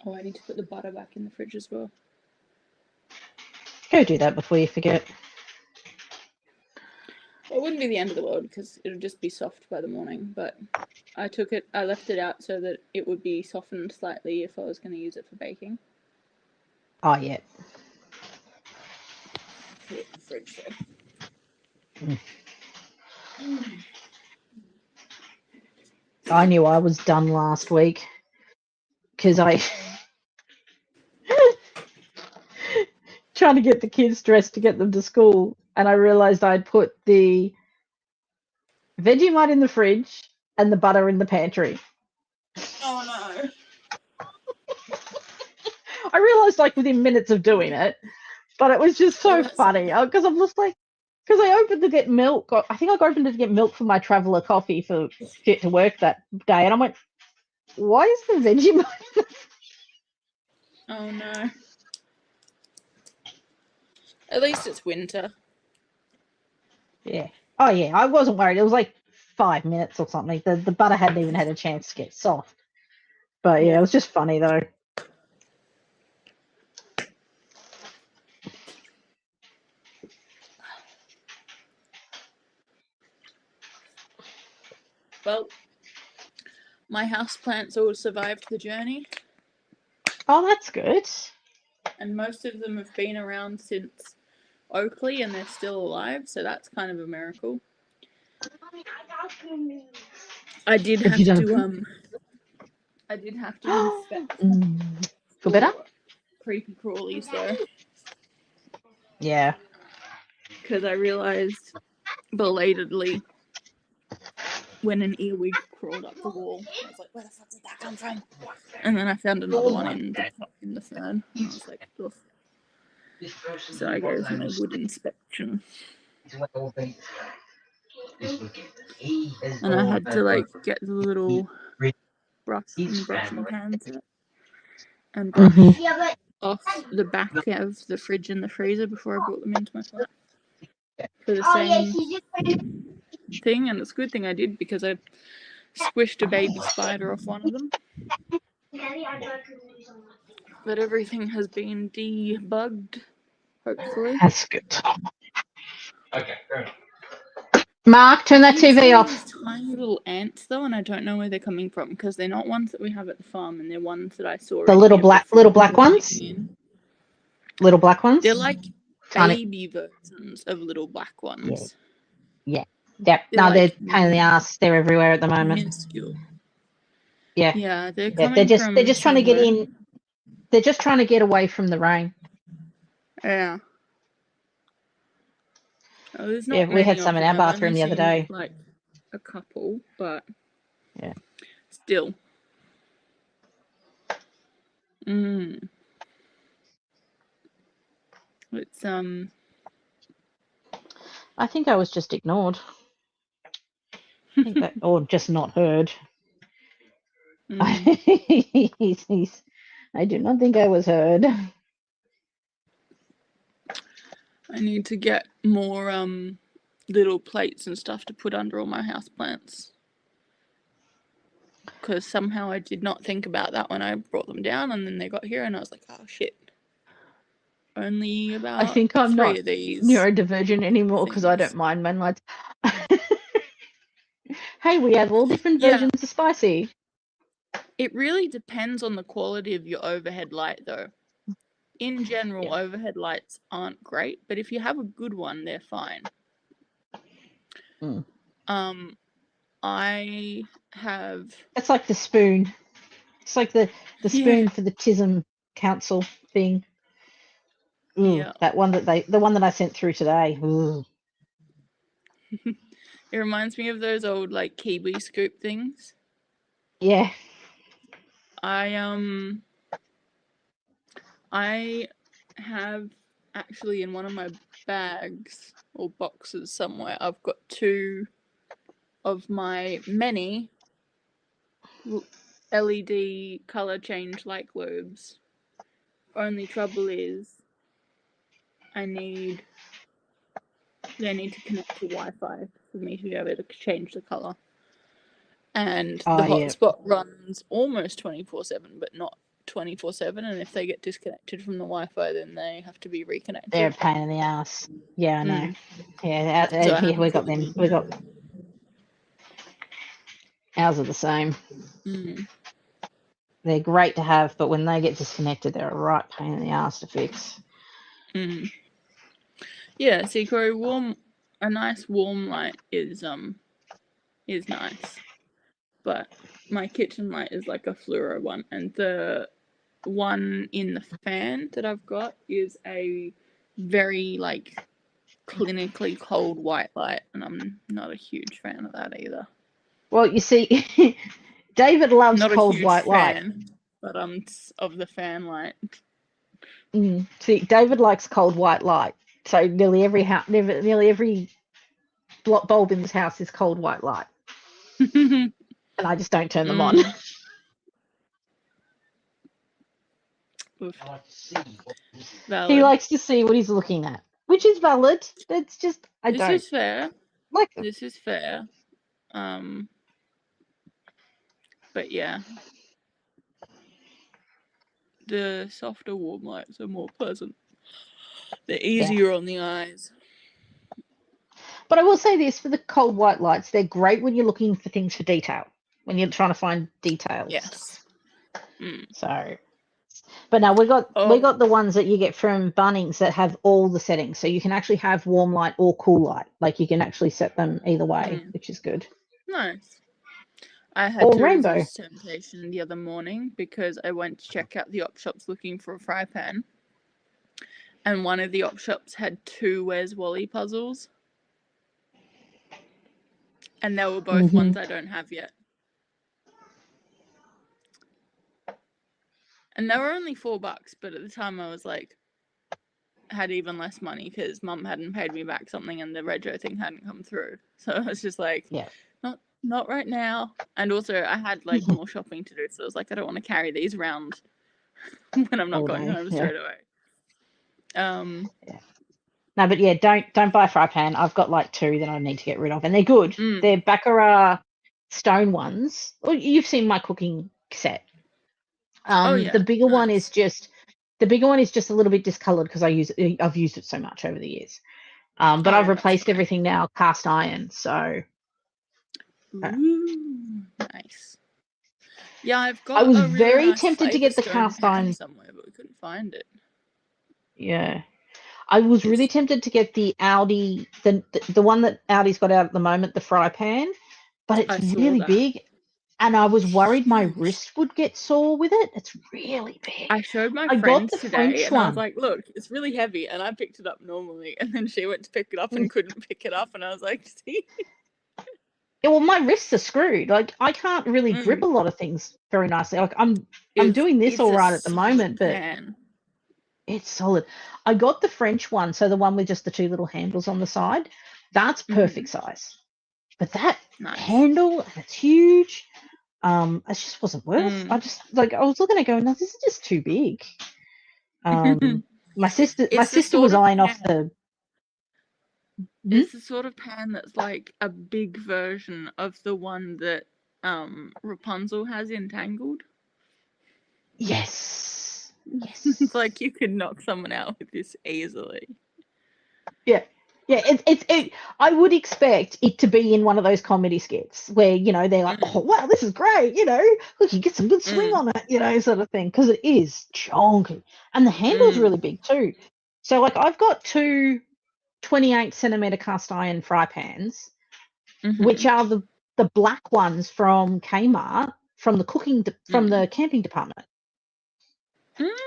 Oh, I need to put the butter back in the fridge as well. Go do that before you forget. Well, it wouldn't be the end of the world because it would just be soft by the morning, but I left it out so that it would be softened slightly if I was going to use it for baking. Oh, yeah. Put it in the fridge though. I knew I was done last week because I trying to get the kids dressed to get them to school, and I realized I'd put the Vegemite in the fridge and the butter in the pantry. Oh no. I realized like within minutes of doing it, but it was just so funny because I'm just like, because I opened to get milk. I think I opened to get milk for my traveller coffee for Fit to Work that day, and I went, why is the Vegemite? Oh no. At least it's winter. Yeah. Oh yeah, I wasn't worried. It was like 5 minutes or something. The butter hadn't even had a chance to get soft. But yeah, it was just funny though. Well, my houseplants all survived the journey. Oh, that's good. And most of them have been around since Oakley and they're still alive, so that's kind of a miracle. I did have to inspect Feel better? creepy crawlies though, Yeah. because I realised belatedly when an earwig crawled up the wall. I was like, where the fuck did that come from? And then I found another one in the fan. And I was like, ugh. This person So I gave him a good inspection. And I had to like get the little brush and brushing pan set and brush off the back of the fridge and the freezer before I brought them into my flat for the same thing. And it's a good thing I did, because I squished a baby spider off one of them. But everything has been debugged, hopefully. That's good. Okay, fair enough. Mark, turn that I keep TV seeing off. these tiny little ants though, and I don't know where they're coming from, because they're not ones that we have at the farm, and they're ones that I saw. The in little here black before ones? moving in. Little black ones? They're like Tiny. baby versions of little black ones. Yep. They're No, like they're pain in the ass. They're everywhere at the moment. minuscule. Yeah. Yeah, they're Yeah, coming they're from just trying to get somewhere. in. They're just trying to get away from the rain. Yeah. Oh, there's not Yeah, we many had some of in them. our I've bathroom only the other seen, day. like a couple, but Yeah. still. It's I think I was just ignored. I think that, or just not heard. I do not think I was heard. I need to get more little plates and stuff to put under all my houseplants, because somehow I did not think about that when I brought them down, and then they got here and I was like, oh shit, only about I think I'm 3 not of these. neurodivergent anymore because I don't mind man lights. Hey, we have all different versions of spicy. It really depends on the quality of your overhead light though. In general, overhead lights aren't great, but if you have a good one, they're fine. I have... It's like the spoon. It's like the spoon for the Chisholm Council thing. Ooh, that one the one that I sent through today. Ooh. It reminds me of those old like Kiwi scoop things. Yeah. I have actually in one of my bags or boxes somewhere, I've got 2 of my many LED color change light globes. Only trouble is they need to connect to Wi-Fi for me to be able to change the color. And the hotspot runs almost 24/7, but not 24/7. And if they get disconnected from the Wi-Fi, then they have to be reconnected. They're a pain in the ass. Yeah, I know. Yeah, So here we got them. We got ours are the same. They're great to have, but when they get disconnected, they're a right pain in the ass to fix. Yeah, see, Corey, a nice warm light is nice, but my kitchen light is like a fluoro one, and the one in the fan that I've got is a very like clinically cold white light, and I'm not a huge fan of that either. Well, you see, David loves not cold a huge white fan, light. But of the fan light. See, David likes cold white light, so nearly every bulb in this house is cold white light, and I just don't turn them on. He likes to see what he's looking at, which is valid. It's just This is fair. Like them. This is fair. But yeah, the softer warm lights are more pleasant. They're easier on the eyes. But I will say this, for the cold white lights, they're great when you're looking for things for detail, when you're trying to find details. Yes. So, but no, we got the ones that you get from Bunnings that have all the settings, so you can actually have warm light or cool light. Like you can actually set them either way, which is good. Nice. I had Or to rainbow. resist temptation the other morning because I went to check out the op shops looking for a fry pan, and one of the op shops had 2 Where's Wally puzzles, and they were both ones I don't have yet. And they were only $4, but at the time I was like, had even less money because Mum hadn't paid me back something and the rego thing hadn't come through. So I was just like, Yeah. not right now. And also I had like more shopping to do, so I was like, I don't want to carry these around when I'm not All going day, home yeah. straight away. No, but yeah, don't buy a fry pan. I've got like 2 that I need to get rid of, and they're good. They're Baccarat stone ones. Well, you've seen my cooking set. yeah, The bigger one nice. is just a little bit discolored because I've used it so much over the years. But I've replaced everything now cast iron. So Ooh, nice. Yeah, I've got I was a really very nice tempted to get the stone cast pan iron. somewhere, but we couldn't find it. Yeah, I was really tempted to get the Audi, the one that Audi's got out at the moment, the fry pan, but it's really big. And I was worried my wrist would get sore with it. It's really big. I showed my I got friend the today, French and I was one. like, look, it's really heavy. And I picked it up normally. And then she went to pick it up and couldn't pick it up. And I was like, see? Yeah, well, my wrists are screwed. Like, I can't really grip a lot of things very nicely. Like, I'm doing this all right at the moment, but it's solid. I got the French one, so the one with just the 2 little handles on the side. That's perfect size. But that handle, and it's huge. It just wasn't worth. I just I was looking at it going, no, this is just too big. My sister was eyeing off the. It's the sort of pan that's like a big version of the one that Rapunzel has in Tangled. Yes. It's like you could knock someone out with this easily. Yeah. Yeah, I would expect it to be in one of those comedy skits where, they're like, oh, wow, this is great, look, you get some good swing on it, sort of thing, because it is chonky. And the handle's really big too. So, I've got 2 28-centimeter cast iron fry pans, which are the black ones from Kmart, from the from the camping department.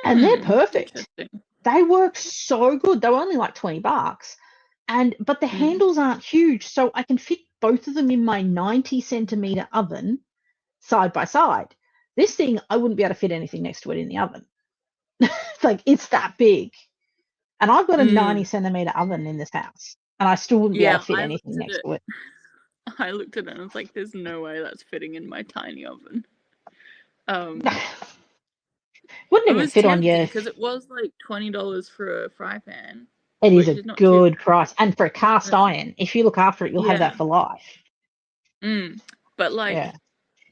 And they're perfect. They work so good. They were only like $20. But the handles aren't huge, so I can fit both of them in my 90-centimeter oven side by side. This thing, I wouldn't be able to fit anything next to it in the oven. It's that big. And I've got a 90-centimeter oven in this house, and I still wouldn't be able to fit anything next to it. I looked at it and I was like, there's no way that's fitting in my tiny oven. Wouldn't even fit on you. Because it was like $20 for a fry pan. It is a good price. And for a cast iron, if you look after it, you'll have that for life. But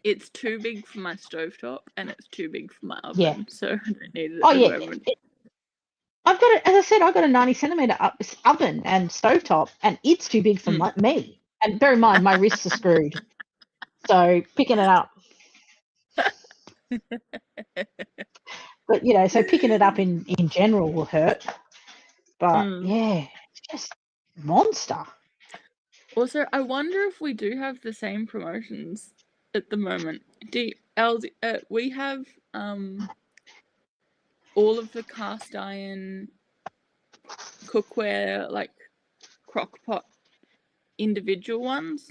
it's too big for my stovetop and it's too big for my oven. So I don't need it at the moment. I've got it, as I said, I've got a 90-centimeter oven and stovetop, and it's too big for me. And bear in mind, my wrists are screwed. So picking it up. But, so picking it up in general will hurt. But, yeah, it's just monster. Also, I wonder if we do have the same promotions at the moment. We have all of the cast iron cookware, like crock pot individual ones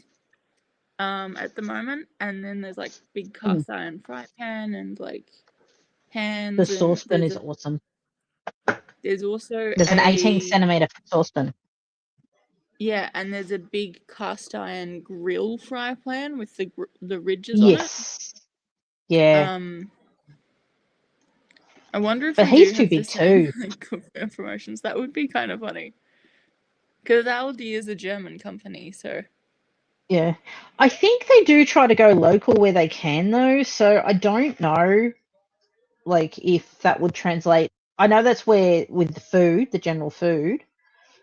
at the moment, and then there's like big cast iron fry pan and like pans. The saucepan is awesome. There's also an 18-centimeter saucepan. Yeah, and there's a big cast iron grill fry pan with the ridges on it. Yeah. I wonder if he's too big too. Cookware promotions. That would be kind of funny. Because Aldi is a German company, so. Yeah. I think they do try to go local where they can, though, so I don't know, if that would translate. I know that's where, with the food, the general food,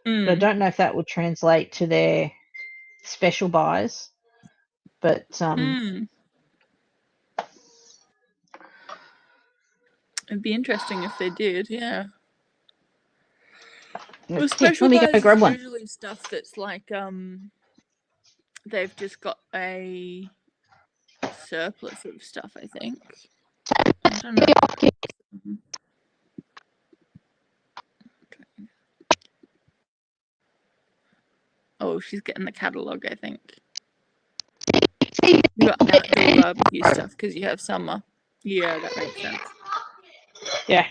but I don't know if that would translate to their special buys. But, it'd be interesting if they did, yeah. Well, special let me buys go grab one. usually stuff that's like, they've just got a surplus of stuff, I think. I don't know. Oh, she's getting the catalogue, I think. You got outdoor barbecue stuff because you have summer. Yeah, that makes sense. Yeah.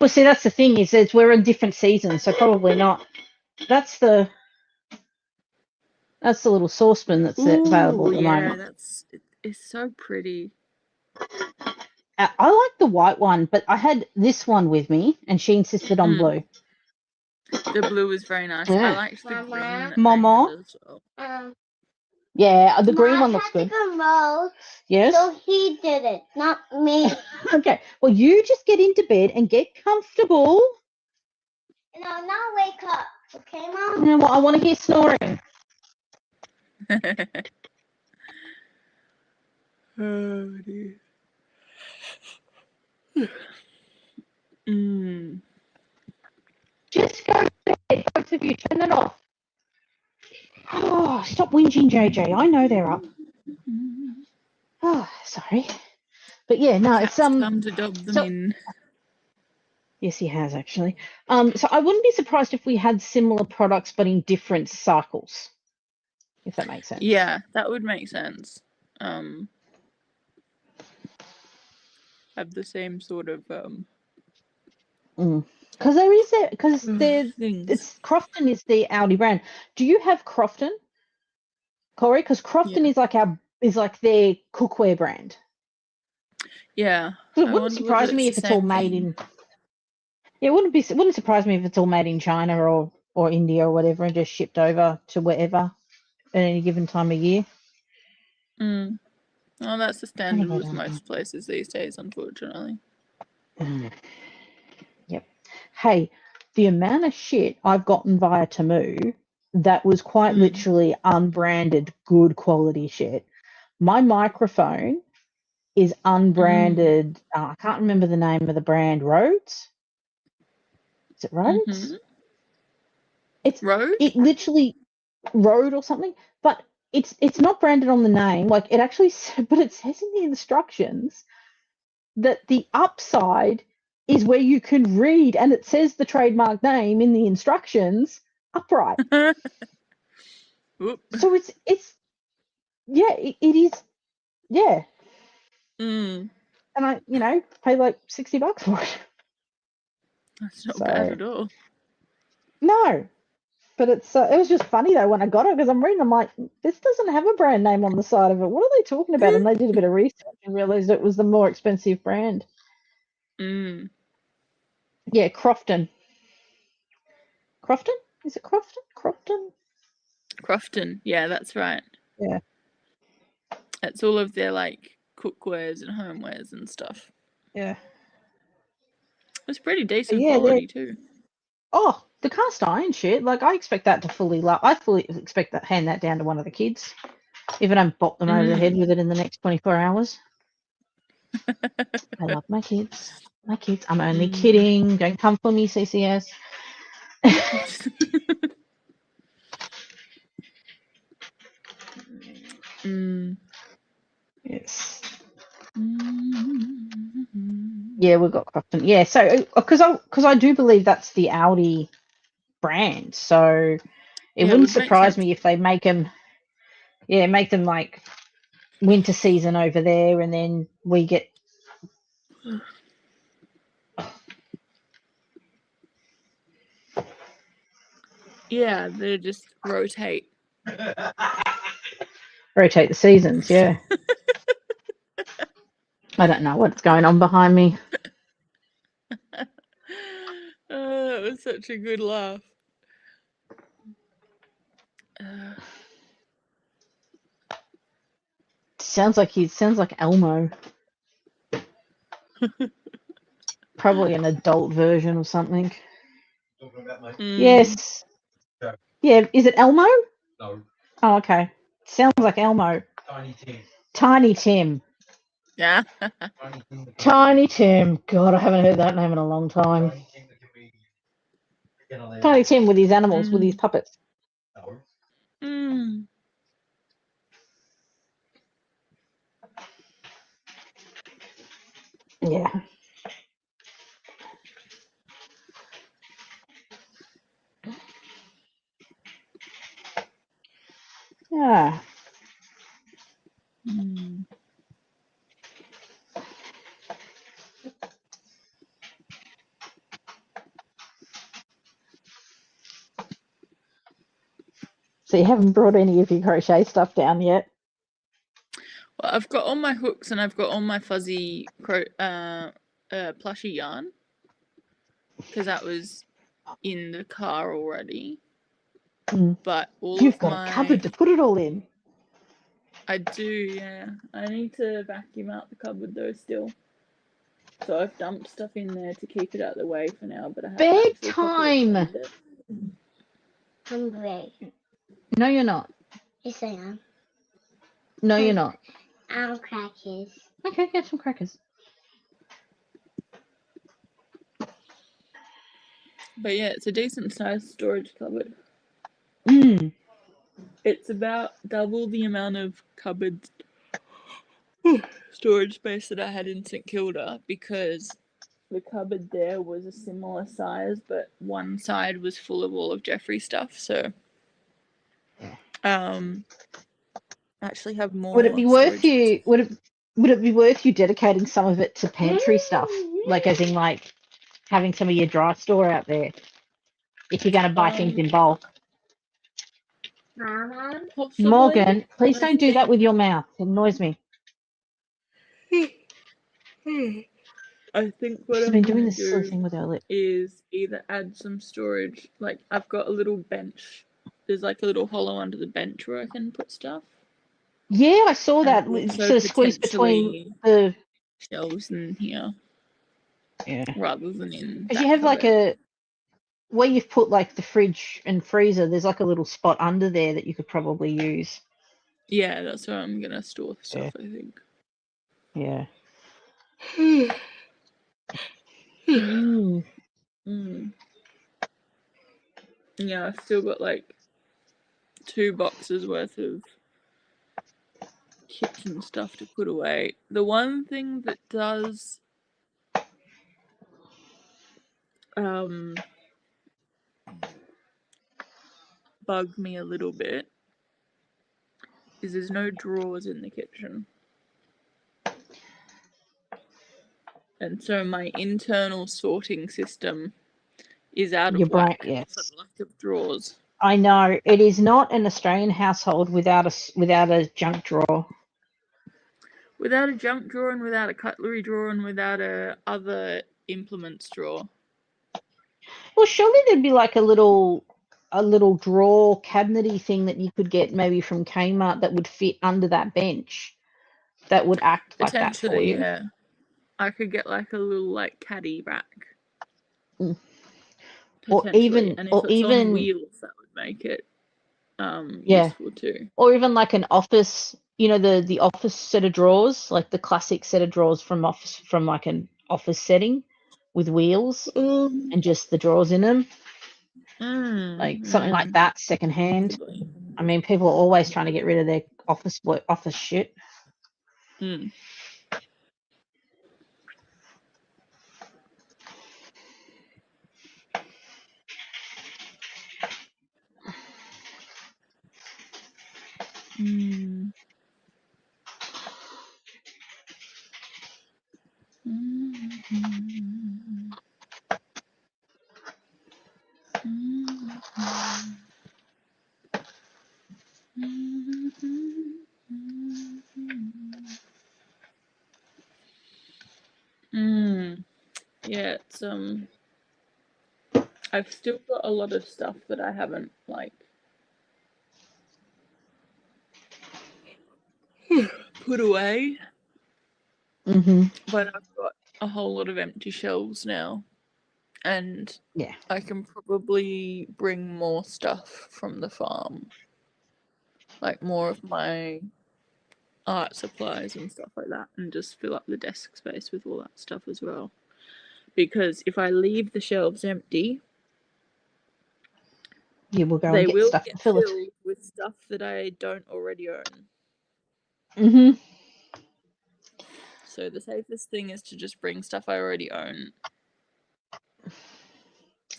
Well, see, that's the thing is we're in different seasons, so probably not. That's the little saucepan that's available at the moment. It's so pretty. I like the white one, but I had this one with me, and she insisted on blue. The blue is very nice. Yeah. I liked the green that Mama? they had as well. Yeah, the green one looks good. Yes. So he did it, not me. Okay. Well, you just get into bed and get comfortable. And I'll not wake up. Okay, Mom? Yeah, well, I want to hear snoring. Oh dear. Just go to bed, both of you. Turn it off. Oh, stop whinging, JJ. I know they're up. Oh, sorry. But yeah, no, Cat's it's come to dob them in. Yes, he has actually. So I wouldn't be surprised if we had similar products but in different cycles, if that makes sense. Yeah, that would make sense. Have the same sort of Because it's Crofton is the Audi brand. Do you have Crofton, Corey? Because Crofton is like their cookware brand. Yeah. So it wouldn't surprise me if it's all made in. Yeah, it wouldn't surprise me if it's all made in China or India or whatever and just shipped over to wherever at any given time of year. Well, that's the standard with most places these days, unfortunately. Yep. Hey, the amount of shit I've gotten via Temu that was quite literally unbranded, good quality shit. My microphone is unbranded. I can't remember the name of the brand. Rhodes? Is it Rhodes? It's Rode? It literally Rode or something, but it's not branded on the name. Like it actually, but it says in the instructions that the upside is where you can read, and it says the trademark name in the instructions upright. So it is, yeah. And I, pay like $60 for it. That's not bad at all. No, but it was just funny though when I got it because I'm reading. I'm like, this doesn't have a brand name on the side of it. What are they talking about? And they did a bit of research and realized it was the more expensive brand. Yeah, Crofton. Crofton? Is it Crofton? Crofton. Yeah, that's right. Yeah. It's all of their like cookwares and homewares and stuff. Yeah. It's pretty decent quality too. Oh, the cast iron shit. Like I expect that to I fully expect that hand that down to one of the kids. If I don't bop them over the head with it in the next 24 hours. I love my kids. I'm only kidding. Don't come for me, CCS. Yes. Yeah, we've got Crofton. Yeah, so because I do believe that's the Audi brand, so it wouldn't surprise me if they make them like winter season over there, and then we get. Yeah, they just rotate. Rotate the seasons, yeah. I don't know what's going on behind me. Oh, that was such a good laugh. Sounds like Elmo. Probably an adult version or something. Talking about my Yes. Okay. Yeah, is it Elmo? No. Oh, okay. Sounds like Elmo. Tiny Tim. Yeah. Tiny Tim. God, I haven't heard that name in a long time. Tiny Tim with his animals, with his puppets. Yeah. Yeah. Mm. So you haven't brought any of your crochet stuff down yet? Well, I've got all my hooks and I've got all my fuzzy plushy yarn because that was in the car already. Mm. But all You've of got my a cupboard to put it all in. I do, yeah. I need to vacuum out the cupboard though still. So I've dumped stuff in there to keep it out of the way for now, but I haven't actually properly Bedtime! cleaned it. Hungry. No, you're not. Yes, I am. No, you're not. I'll crackers. Okay, get some crackers. But yeah, it's a decent sized storage cupboard. Mm. It's about double the amount of cupboard storage space that I had in St Kilda because the cupboard there was a similar size, but one side was full of all of Jeffrey's stuff. So, actually have more. Would it be worth you? Would it be worth you dedicating some of it to pantry stuff, like as in like having some of your dry store out there, if you're going to buy things in bulk? Mama? Possibly. Morgan, please I don't do that think- with your mouth. It annoys me. I think what She's I'm been doing gonna this silly do thing with her lip. is either add some storage. Like I've got a little bench. There's like a little hollow under the bench where I can put stuff. Yeah, I saw And that. also Sort of squeezed between the. shelves in here Yeah. rather than in Because that you have cupboard. like a where you've put like the fridge and freezer. There's like a little spot under there that you could probably use. Yeah, that's where I'm gonna store stuff. I think. Yeah. Yeah, I've still got like 2 boxes worth of kitchen stuff to put away. The one thing that does bug me a little bit is there's no drawers in the kitchen. And so my internal sorting system is out Your of brain, whack yes. for the lack of drawers. I know it is not an Australian household without a junk drawer. Without a junk drawer and without a cutlery drawer and without a other implements drawer. Well, surely there'd be like a little drawer cabinety thing that you could get maybe from Kmart that would fit under that bench, that would act like that for Potentially, you. yeah. I could get like a little like caddy back. Mm. Potentially. And if it's on even wheels, that would make it yeah, useful too. or even like an office, the office set of drawers, like the classic set of drawers from like an office setting with wheels and just the drawers in them. Like something like that secondhand. Possibly. I mean, people are always trying to get rid of their office shit. Mm. Mm. Yeah, it's I've still got a lot of stuff that I haven't like put away. Mm-hmm. But I've got a whole lot of empty shelves now. And Yeah. I can probably bring more stuff from the farm. Like more of my art supplies and stuff like that, and just fill up the desk space with all that stuff as well. Because if I leave the shelves empty, You will go they and get will stuff get to fill it. filled with stuff that I don't already own. Mm-hmm. so the safest thing is to just bring stuff I already own.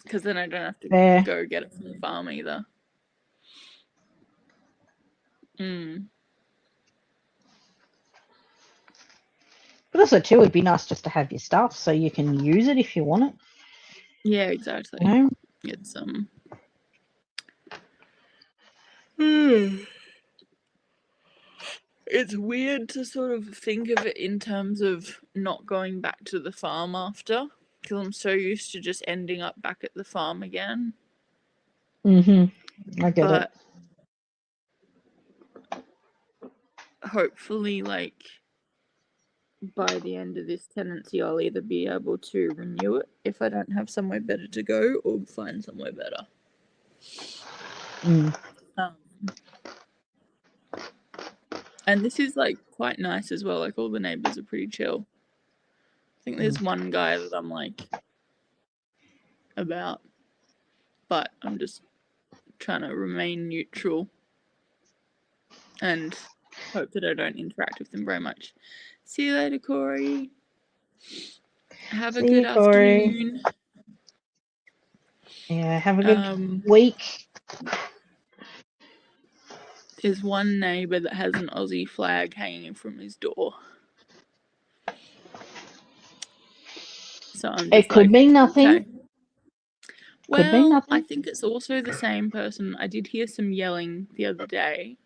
Because then I don't have to Fair. go get it from the farm either. But also, too, it'd be nice just to have your stuff so you can use it if you want it. Yeah, exactly. You know? It's It's weird to sort of think of it in terms of not going back to the farm after, because I'm so used to just ending up back at the farm again. I get it. But hopefully, like, by the end of this tenancy, I'll either be able to renew it if I don't have somewhere better to go, or find somewhere better. And this is, like, quite nice as well. Like, all the neighbours are pretty chill. I think there's one guy that I'm, like, about, but I'm just trying to remain neutral and hope that I don't interact with them very much. See you later, Corey. Have a See good you, Corey. afternoon. Yeah, have a good Um, week. There's one neighbour that has an Aussie flag hanging from his door. So I'm just It could like, mean nothing. okay. Could mean Well, I nothing. think it's also the same person. I did hear some yelling the other day,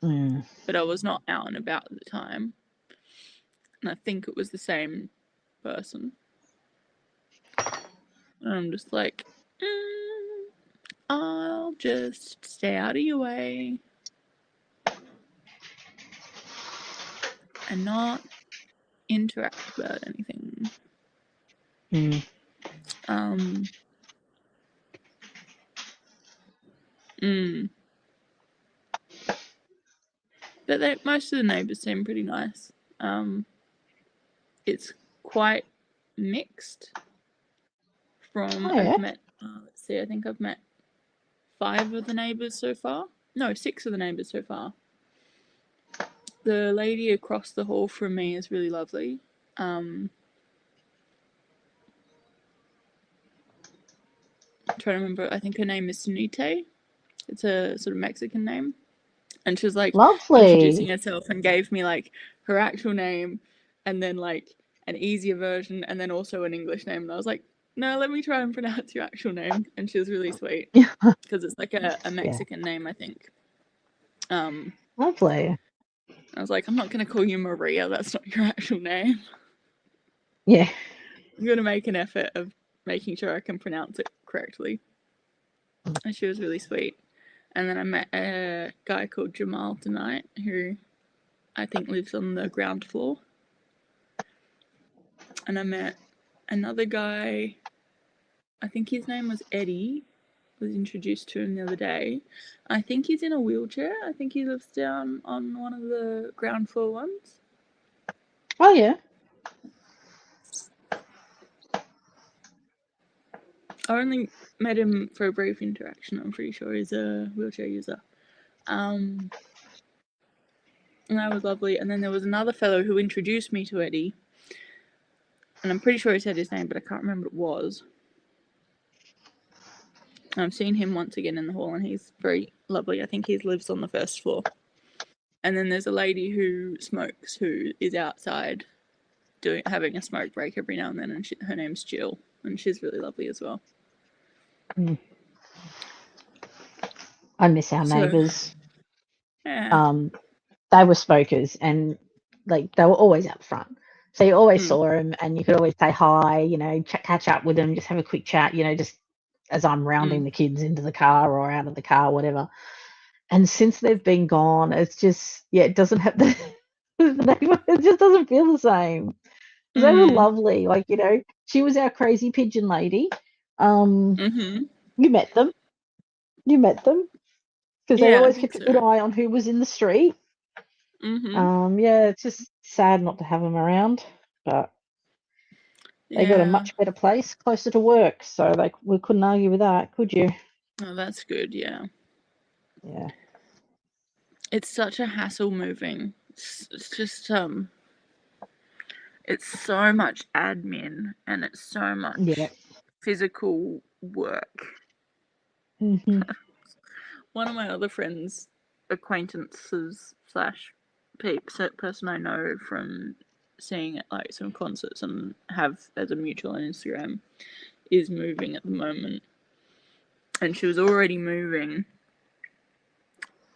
but I was not out and about at the time. And I think it was the same person. And I'm just like, I'll just stay out of your way and not interact about anything. But most of the neighbours seem pretty nice. It's quite mixed. I've met, let's see, I think I've met 5 of the neighbours so far. No, 6 of the neighbours so far. The lady across the hall from me is really lovely. I'm trying to remember, I think her name is Sunite. It's a sort of Mexican name. And she was like introducing herself and gave me like her actual name and then like an easier version and then also an English name. And I was like, no, let me try and pronounce your actual name. And she was really sweet because it's like a Mexican name, I think. Lovely. I was like, I'm not going to call you Maria. That's not your actual name. Yeah. I'm going to make an effort of making sure I can pronounce it correctly. And she was really sweet. And then I met a guy called Jamal tonight who I think lives on the ground floor. And I met another guy, I think his name was Eddie, was introduced to him the other day. I think he's in a wheelchair. I think he lives down on one of the ground floor ones. Oh, yeah. I only met him for a brief interaction. I'm pretty sure he's a wheelchair user. And that was lovely. And then there was another fellow who introduced me to Eddie. And I'm pretty sure he said his name, but I can't remember what it was. I've seen him once again in the hall, and he's very lovely. I think he lives on the first floor. And then there's a lady who smokes, who is outside having a smoke break every now and then, and her name's Jill, and she's really lovely as well. I miss our neighbours. Yeah. They were smokers, and like they were always up front. So you always saw them, and you could always say hi, you know, catch up with them, just have a quick chat, you know, just as I'm rounding the kids into the car or out of the car, whatever. And since they've been gone, it's just, it doesn't have the, it just doesn't feel the same. They were lovely. Like, you know, she was our crazy pigeon lady. You met them. Because they always kept a good eye on who was in the street. It's just sad not to have them around, but they got a much better place closer to work, so we couldn't argue with that, could you? Oh, that's good. Yeah. Yeah. It's such a hassle moving. It's just It's so much admin and it's so much Yeah. physical work. Hmm. One of my other friends, acquaintances slash person I know from seeing at like some concerts and have as a mutual on Instagram, is moving at the moment. And she was already moving.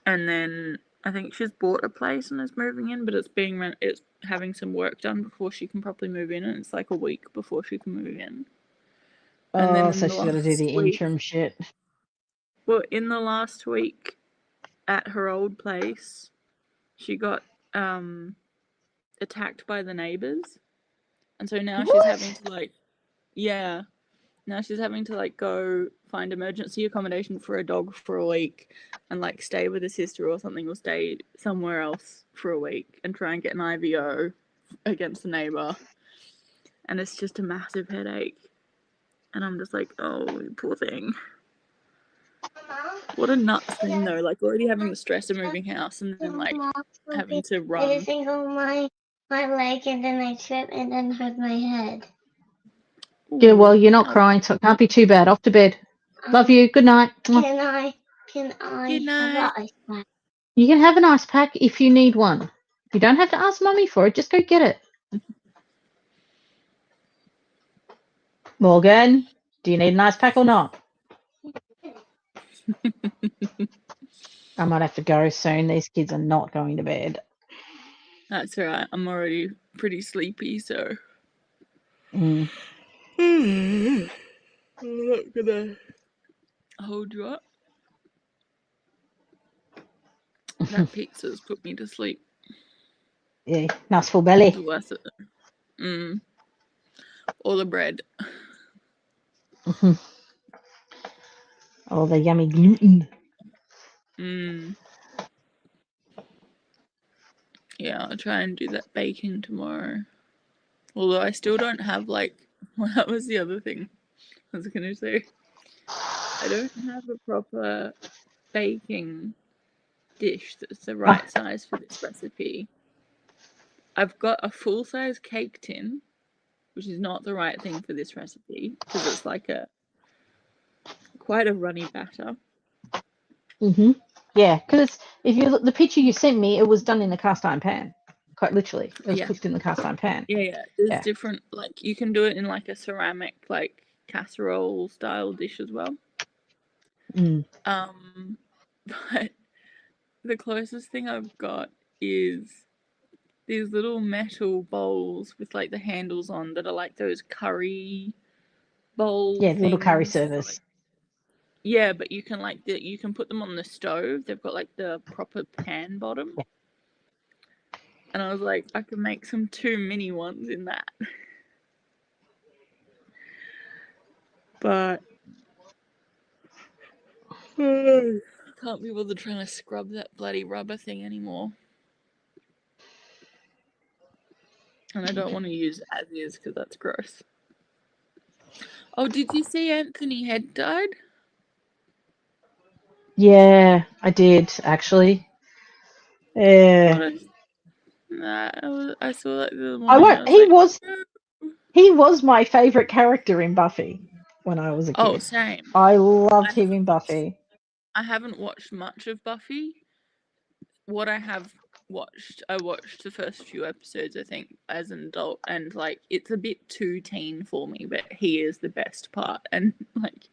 And then I think she's bought a place and is moving in, but it's having some work done before she can properly move in, and it's like a week before she can move in. And then Oh, in so the she's got to do the last week, interim shit. well, in the last week at her old place, she got attacked by the neighbors, and so now she's having What? to like, yeah, now she's having to like go find emergency accommodation for a dog for a week, and like stay with a sister or something, or stay somewhere else for a week and try and get an IVO against the neighbor, and it's just a massive headache. And I'm just like, oh, poor thing. What a nuts thing though, like already having the stress of moving house and then like having to run. Hitting on my leg and then I trip and then hurt my head. Yeah, well, you're not crying, so it can't be too bad. Off to bed. Love you. Good night. Can I Good have night. an ice pack? You can have an ice pack if you need one. You don't have to ask Mummy for it. Just go get it. Morgan, do you need an ice pack or not? I might have to go soon. These kids are not going to bed. That's alright, I'm already pretty sleepy, so Mm. I'm not gonna hold you up. That pizza's put me to sleep. Yeah, nice full belly. Bless it. All the bread. All the yummy gluten. Yeah, I'll try and do that baking tomorrow. Although I still don't have like, well, that was the other thing I was gonna say. I don't have a proper baking dish that's the right size for this recipe. I've got a full-size cake tin, which is not the right thing for this recipe because it's like quite a runny batter. Yeah, because if you look, the picture you sent me, it was done in a cast iron pan. Quite literally, it was cooked in the cast iron pan. Yeah. There's different, like you can do it in like a ceramic, like casserole style dish as well. But the closest thing I've got is these little metal bowls with like the handles on that are like those curry bowl Yeah, things. little curry service. Yeah, but you can you can put them on the stove. They've got like the proper pan bottom. Yeah. And I was like, I can make some 2 mini ones in that. But can't be bothered trying to scrub that bloody rubber thing anymore. And I don't want to use as is because that's gross. Oh, did you see Anthony Head died? Yeah, I did actually. Yeah. I saw that the other morning. He was my favorite character in Buffy when I was a kid. Oh, same. I loved him in Buffy. I haven't watched much of Buffy. What I have watched, I watched the first few episodes, I think, as an adult, and like it's a bit too teen for me, but he is the best part, and like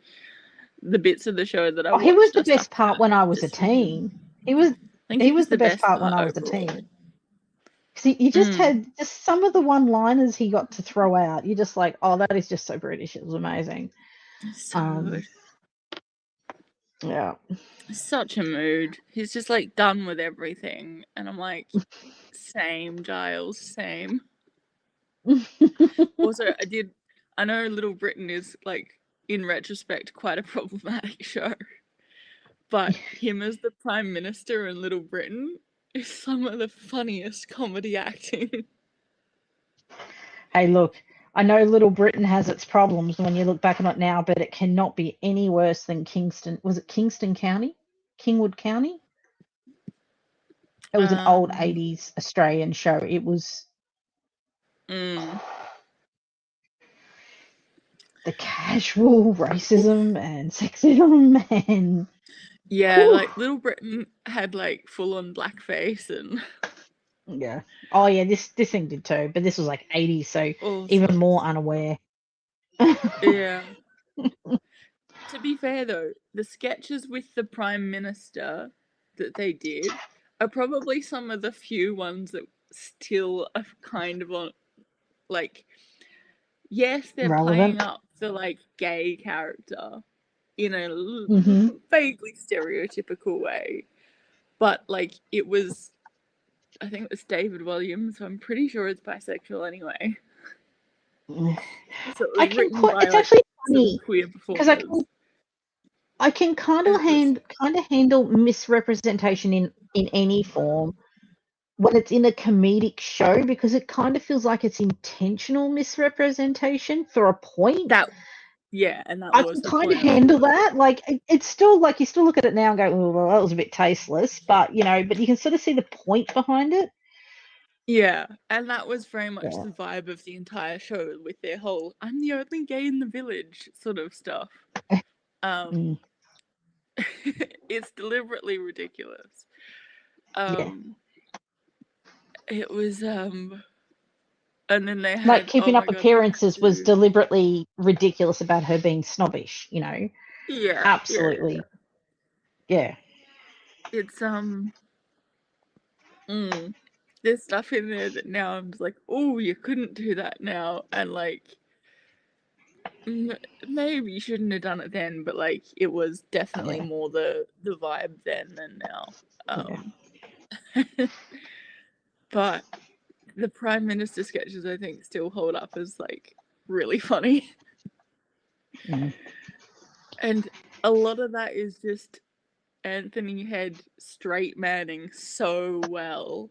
the bits of the show that I watched. He was the best part when I was a teen. He was the best part when I was a teen. Because he just had just some of the one-liners he got to throw out. You're just like, oh, that is just so British. It was amazing. So good. Yeah. Such a mood. He's just like done with everything, and I'm like, same, Giles, same. Also, I know Little Britain is like, in retrospect, quite a problematic show, but him as the Prime Minister in Little Britain is some of the funniest comedy acting. Hey, look, I know Little Britain has its problems when you look back on it now, but it cannot be any worse than Kingston. Was it Kingston County? Kingwood County? It was an old 80s Australian show. It was Mm. The casual racism and sexism and Yeah, Whew. like Little Britain had like full on blackface and yeah. Oh yeah, this thing did too, but this was like 80s, so all even sorts. more unaware. Yeah. To be fair though, the sketches with the Prime Minister that they did are probably some of the few ones that still are kind of on, like, yes, they're playing Relevant. up the like gay character in a Mm-hmm. vaguely stereotypical way, but like it was, I think it was David Williams, so I'm pretty sure it's bisexual anyway. So it was written by It's like actually some funny queer because performers. I can kind of handle misrepresentation in any form when it's in a comedic show, because it kind of feels like it's intentional misrepresentation for a point. And that I was can the kind of point of handle it. that. Like it's still like you still look at it now and go, oh, well, that was a bit tasteless, but you can sort of see the point behind it. Yeah, and that was very much Yeah. the vibe of the entire show with their whole "I'm the only gay in the village" sort of stuff. It's deliberately ridiculous. It was and then they had Like keeping up my God, appearances was deliberately ridiculous about her being snobbish, Yeah. Absolutely. Yeah. It's there's stuff in there that now I'm just like, oh, you couldn't do that now, and like maybe you shouldn't have done it then, but like it was definitely more the vibe then than now. But the Prime Minister sketches I think still hold up as like really funny. And a lot of that is just Anthony Head straight manning so well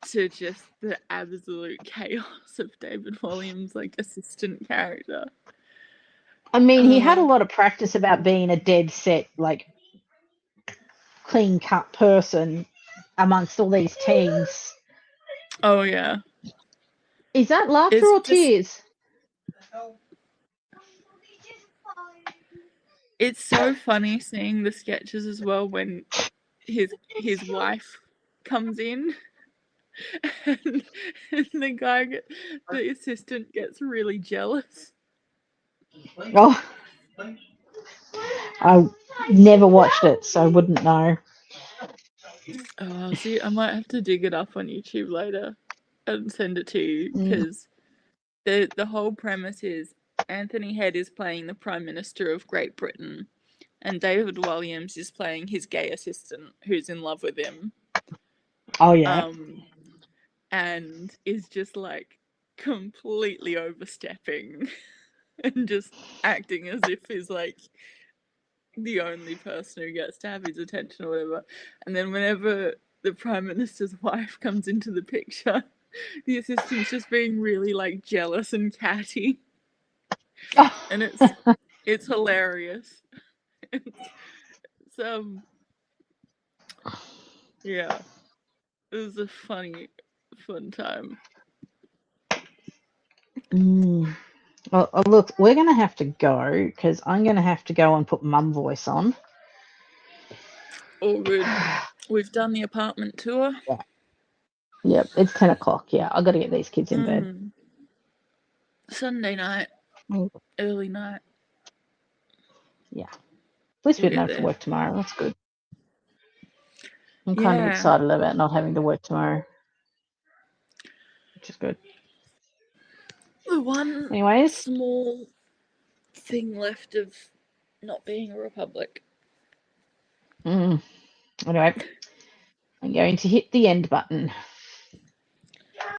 to just the absolute chaos of David Williams' like assistant character. I mean, he had a lot of practice about being a dead set, like clean cut person amongst all these teams. Oh yeah. Is that laughter or tears? It's so funny seeing the sketches as well when his wife comes in and the assistant gets really jealous. Oh, I never watched it, so I wouldn't know. Oh, see, I might have to dig it up on YouTube later and send it to you, because the whole premise is Anthony Head is playing the Prime Minister of Great Britain, and David Williams is playing his gay assistant who's in love with him. Oh yeah. And is just like completely overstepping and just acting as if he's like the only person who gets to have his attention or whatever. And then whenever the Prime Minister's wife comes into the picture, the assistant's just being really like jealous and catty. And it's hilarious. It's yeah. It was a fun time. Well, look, we're going to have to go because I'm going to have to go and put mum voice on. All good. We've done the apartment tour. Yeah. Yep, it's 10 o'clock. Yeah, I've got to get these kids in bed. Sunday night. Early night. Yeah. At least we don't have to work tomorrow. That's good. I'm kind of excited about not having to work tomorrow, which is good. The one small thing left of not being a republic. Anyway, I'm going to hit the end button.